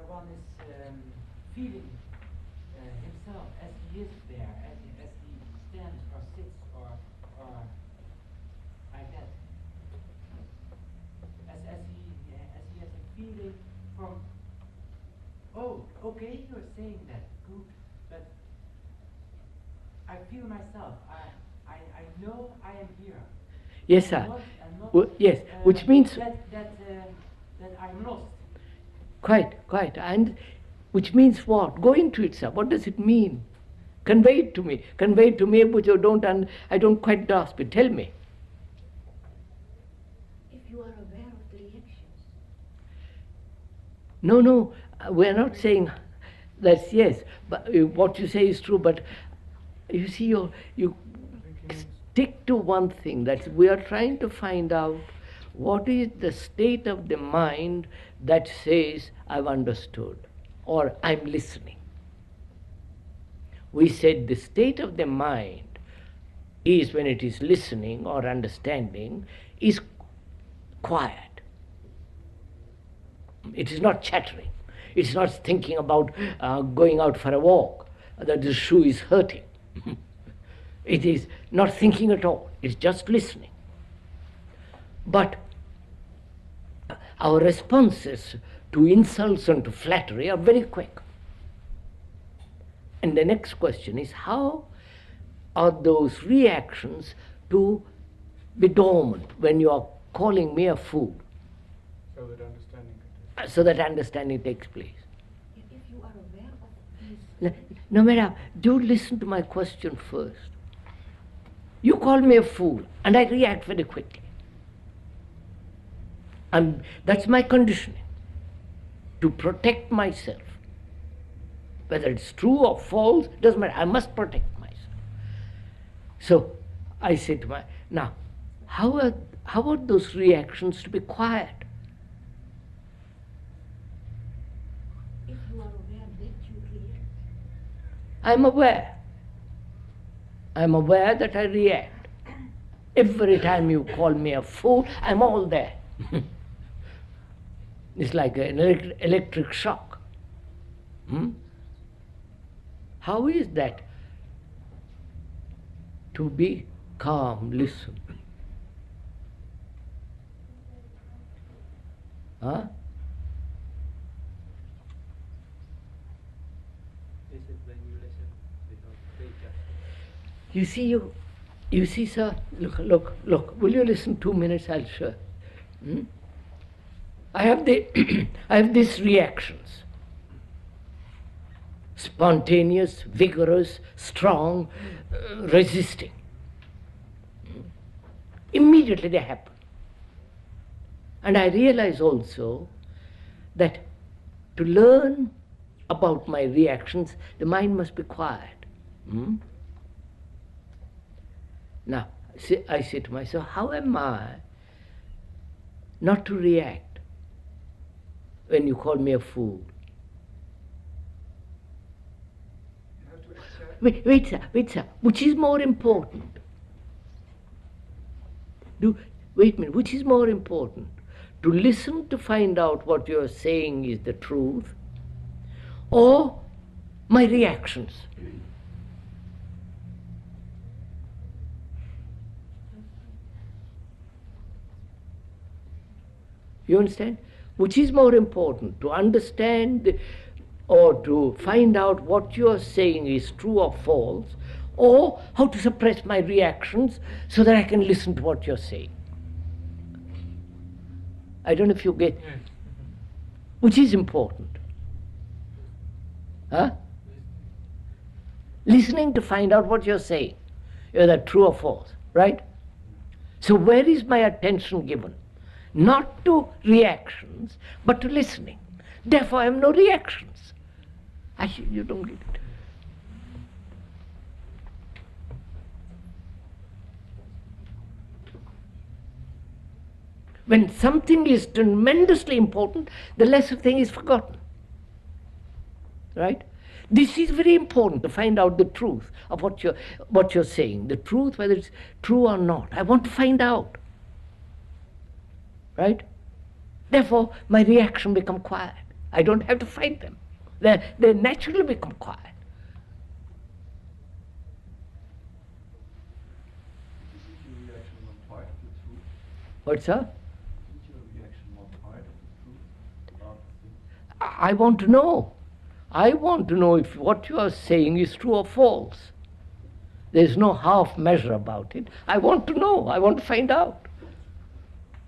one is feeling himself as he is there, as he stands or sits or like that, as he has a feeling from, oh, okay, you're saying that, good, but I feel myself, I know I am here. Yes, sir. I'm not, Yes, which means that I'm lost. quite, and which means what? Go into it, sir. What does it mean? Convey it to me. Convey it to me, which I don't quite grasp it. Tell me. If you are aware of the reactions. No, we're not saying that's yes. But what you say is true. But you see, you I think he means stick to one thing. That we are trying to find out what is the state of the mind that says I've understood or I'm listening. We said the state of the mind is when it is listening or understanding is quiet. It is not chattering. It's not thinking about going out for a walk, that the shoe is hurting. It is not thinking at all. It's just listening. But our responses to insults and to flattery are very quick. And the next question is, how are those reactions to be dormant when you are calling me a fool, so that understanding can take so that understanding takes place? If you are aware of these. No, madam, do listen to my question first. You call me a fool, and I react very quickly. That's my conditioning, to protect myself. Whether it's true or false, doesn't matter. I must protect myself. So I say to now, how are those reactions to be quiet? If you are aware that you react. I'm aware. I'm aware that I react. Every time you call me a fool, I'm all there. It's like an electric shock. How is that? To be calm, listen. Huh? Is it when you listen without prejudgment? You see, sir, look, will you listen 2 minutes? I'll show. I have these reactions. Spontaneous, vigorous, strong, resisting. Immediately they happen. And I realize also that to learn about my reactions, the mind must be quiet. Now, I say to myself, how am I not to react when you call me a fool. You have to accept. Wait, sir. Which is more important? Wait a minute. Which is more important? To listen to find out what you're saying is the truth, or my reactions? You understand? Which is more important? To understand or to find out what you're saying is true or false, or how to suppress my reactions so that I can listen to what you're saying? I don't know if you get. Which is important? Huh? Listening to find out what you're saying, whether true or false, right? So where is my attention given? Not to reactions, but to listening. Therefore I have no reactions. You don't get it. When something is tremendously important, the lesser thing is forgotten. Right? This is very important, to find out the truth of what you're saying. The truth, whether it's true or not. I want to find out. Right? Therefore, my reaction become quiet. I don't have to fight them. They naturally become quiet. Isn't your reaction one part of the truth? What's that? Isn't your reaction one part of the truth about the thing? I want to know. I want to know if what you are saying is true or false. There's no half measure about it. I want to know. I want to find out.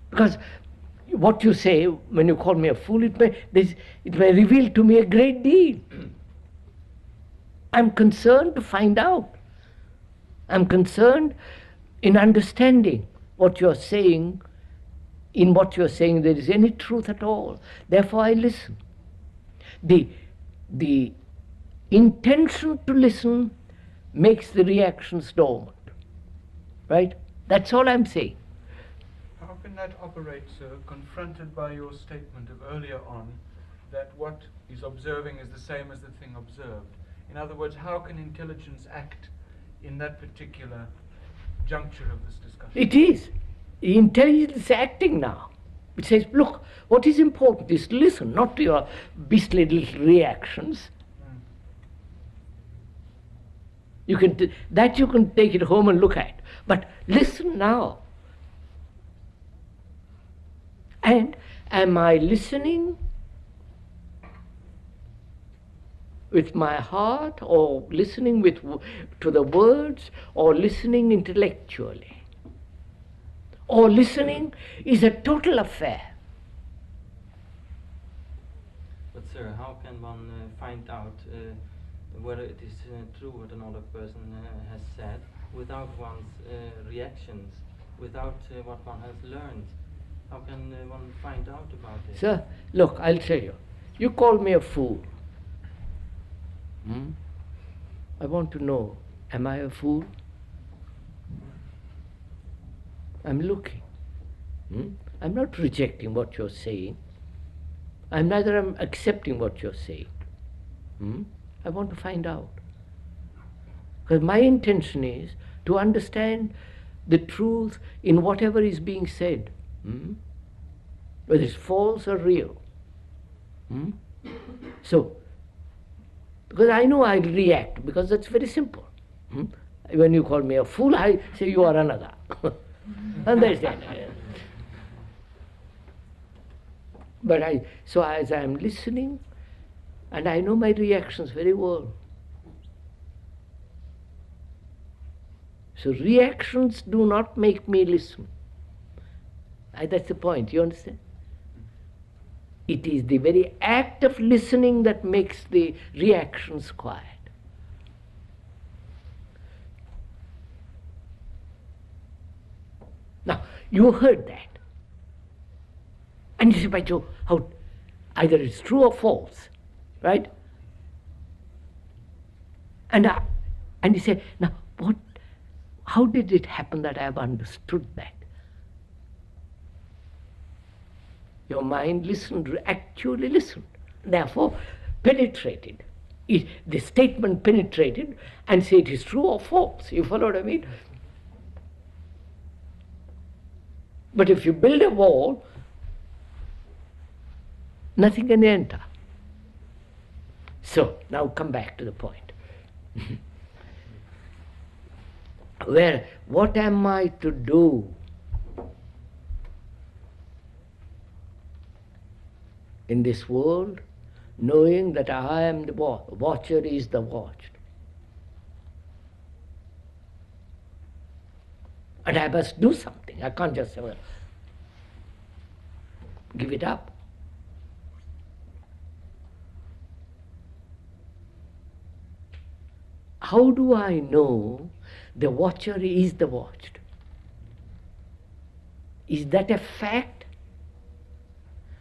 Because what you say, when you call me a fool, it may reveal to me a great deal. I'm concerned to find out. I'm concerned in understanding what you're saying. In what you're saying, there is any truth at all. Therefore, I listen. The intention to listen makes the reactions dormant. Right? That's all I'm saying. How can that operate, sir, confronted by your statement of earlier on that what is observing is the same as the thing observed? In other words, how can intelligence act in that particular juncture of this discussion? It is. The intelligence is acting now. It says, look, what is important is to listen, not to your beastly little reactions. You can take it home and look at. But listen now. And am I listening with my heart, or listening to the words, or listening intellectually? Or listening is a total affair. But sir, how can one find out whether it is true what another person has said without one's reactions, without what one has learned? How can one find out about it? Sir, look, I'll tell you. You call me a fool. I want to know, am I a fool? I'm looking. I'm not rejecting what you're saying. I'm accepting what you're saying. I want to find out. Because my intention is to understand the truth in whatever is being said. Whether it's false or real. So, because I know I'll react, because that's very simple. When you call me a fool, I say you are another. And that's that. But so as I'm listening, and I know my reactions very well. So reactions do not make me listen. That's the point, you understand? It is the very act of listening that makes the reactions quiet. Now, you heard that. And you say, by Joe, how either it's true or false, right? And you say, now, how did it happen that I have understood that? Your mind listened, actually listened, therefore penetrated. The statement penetrated and say it is true or false. You follow what I mean? But if you build a wall, nothing can enter. So, now come back to the point. What am I to do in this world, knowing that I am the watcher is the watched? And I must do something. I can't just say, well, give it up. How do I know the watcher is the watched? Is that a fact?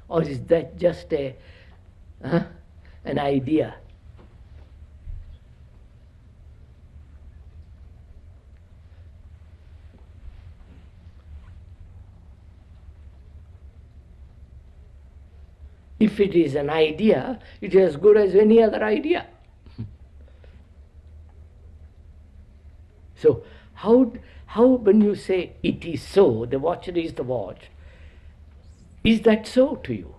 Or is that just an idea? If it is an idea, it is as good as any other idea. So, how when you say it is so, the watcher is the watched, is that so to you?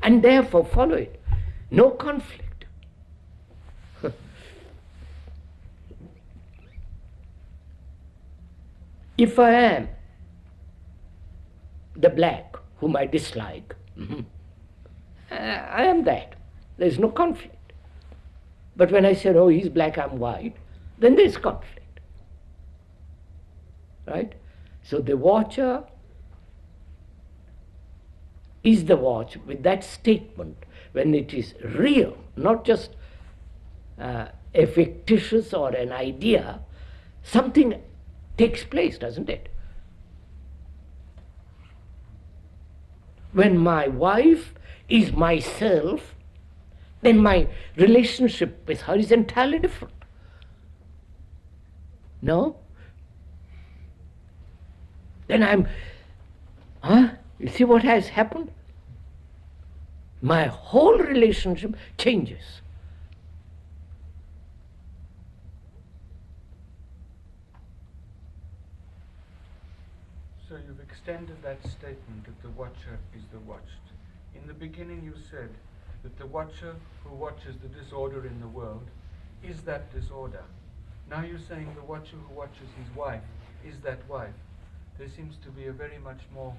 And therefore follow it. No conflict. If I am the black whom I dislike, I am that. There is no conflict. But when I say, oh, he's black, I'm white, then there is conflict. Right? So the watcher is the watch with that statement when it is real, not just a fictitious or an idea. Something takes place, doesn't it? When my wife is myself, then my relationship with her is entirely different. No? Then you see what has happened? My whole relationship changes. So you've extended that statement that the watcher is the watched. In the beginning you said that the watcher who watches the disorder in the world is that disorder. Now you're saying the watcher who watches his wife is that wife. There seems to be a very much more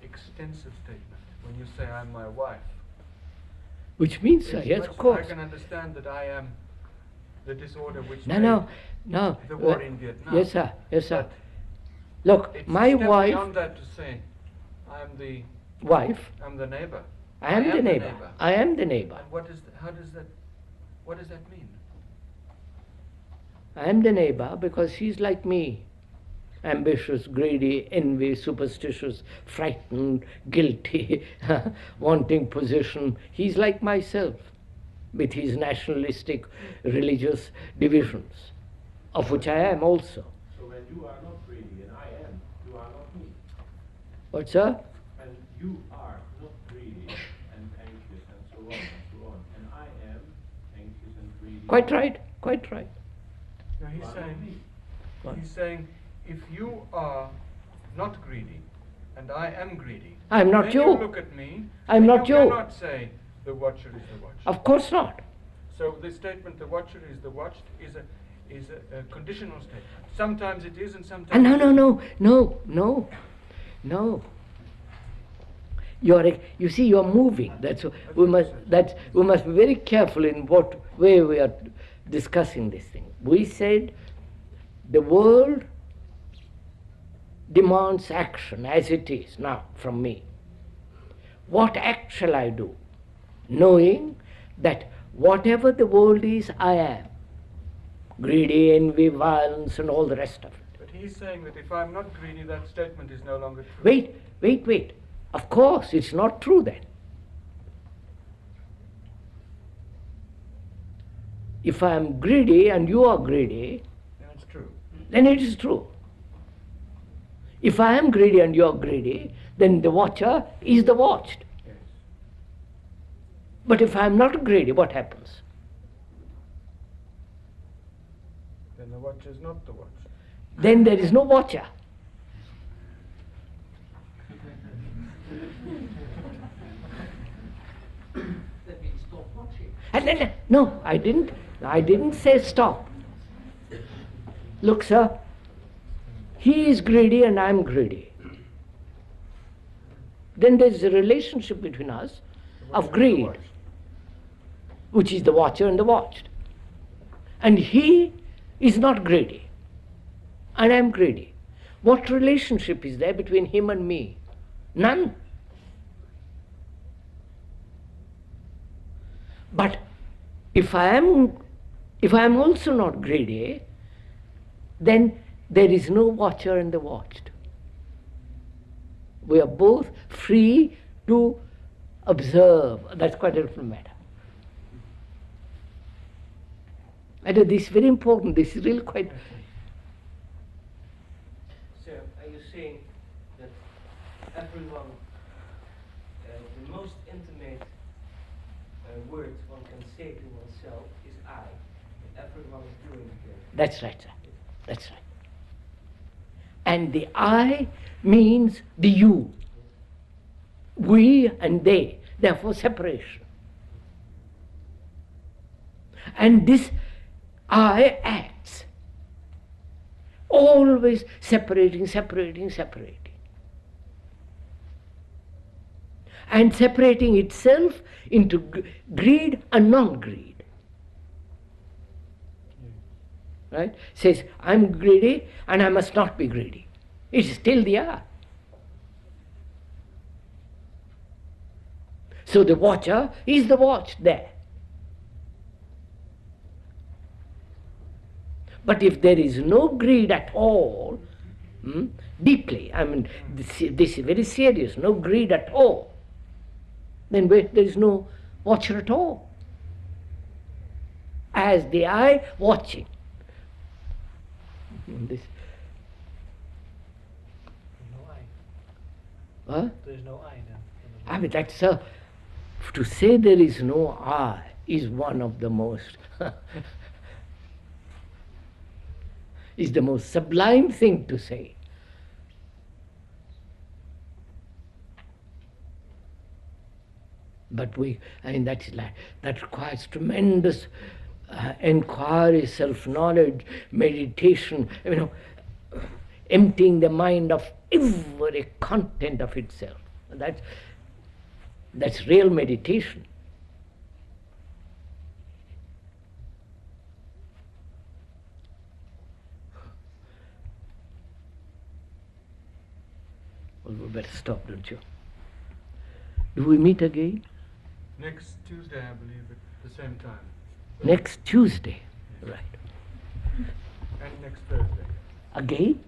extensive statement when you say I'm my wife. Which means, yes, of course. I can understand that I am the disorder which No. the war in Vietnam. Yes, sir. Yes, sir. But look, it's my a step wife... beyond that to say, I'm the... Wife? I'm the neighbor. I am the neighbor. I am the neighbor. And what does that mean? I am the neighbor because he's like me. Ambitious, greedy, envy, superstitious, frightened, guilty, wanting position. He's like myself with his nationalistic, religious divisions, of which I am also. So when you are not greedy and I am, you are not me. What, sir? When you are not greedy and anxious and so on, and I am anxious and greedy. Quite right, quite right. No, he's saying, if you are not greedy and I am greedy, I'm not then you. Look at me. I'm not you. You cannot say the watcher is the watched. Of course not. So the statement, the watcher is the watched, is a conditional statement. Sometimes it is, and sometimes. No. You see, you're moving. We must be very careful in what way we are discussing this thing. We said the world demands action as it is now from me. What act shall I do? Knowing that whatever the world is, I am. Greedy, envy, violence, and all the rest of it. But he's saying that if I'm not greedy, that statement is no longer true. Wait. Of course, it's not true then. If I am greedy and you are greedy, Then it's true. then it is true. If I am greedy and you are greedy, then the watcher is the watched. Yes. But if I am not greedy, what happens? Then the watcher is not the watcher. Then there is no watcher. That means stop watching. And then, no, I didn't say stop. Look, sir, he is greedy and I am greedy. Then there is a relationship between us of greed, which is the watcher and the watched. And he is not greedy, and I am greedy. What relationship is there between him and me? None. But if I am also not greedy, then there is no watcher and the watched. We are both free to observe. That's quite a different matter. And this is very important. This is really quite. Sir, are you saying that everyone, the most intimate words one can say to oneself is I? That everyone is doing it. That's right, sir. That's right. And the I means the you. We and they. Therefore, separation. And this I acts. Always separating. And separating itself into greed and non-greed. Right? Says, I'm greedy and I must not be greedy. It's still the I. So the watcher is the watched there. But if there is no greed at all, deeply, I mean, this is very serious, no greed at all, then there is no watcher at all. As the I watching. This. No I. Huh? There is no I then. I mean, that's to say there is no I is one of the most is the most sublime thing to say. But that requires tremendous inquiry, self-knowledge, meditation, emptying the mind of every content of itself. That's real meditation. Well, we better stop, don't you? Do we meet again? Next Tuesday, I believe, at the same time. Next Tuesday, Yes. right. And next Thursday. Again?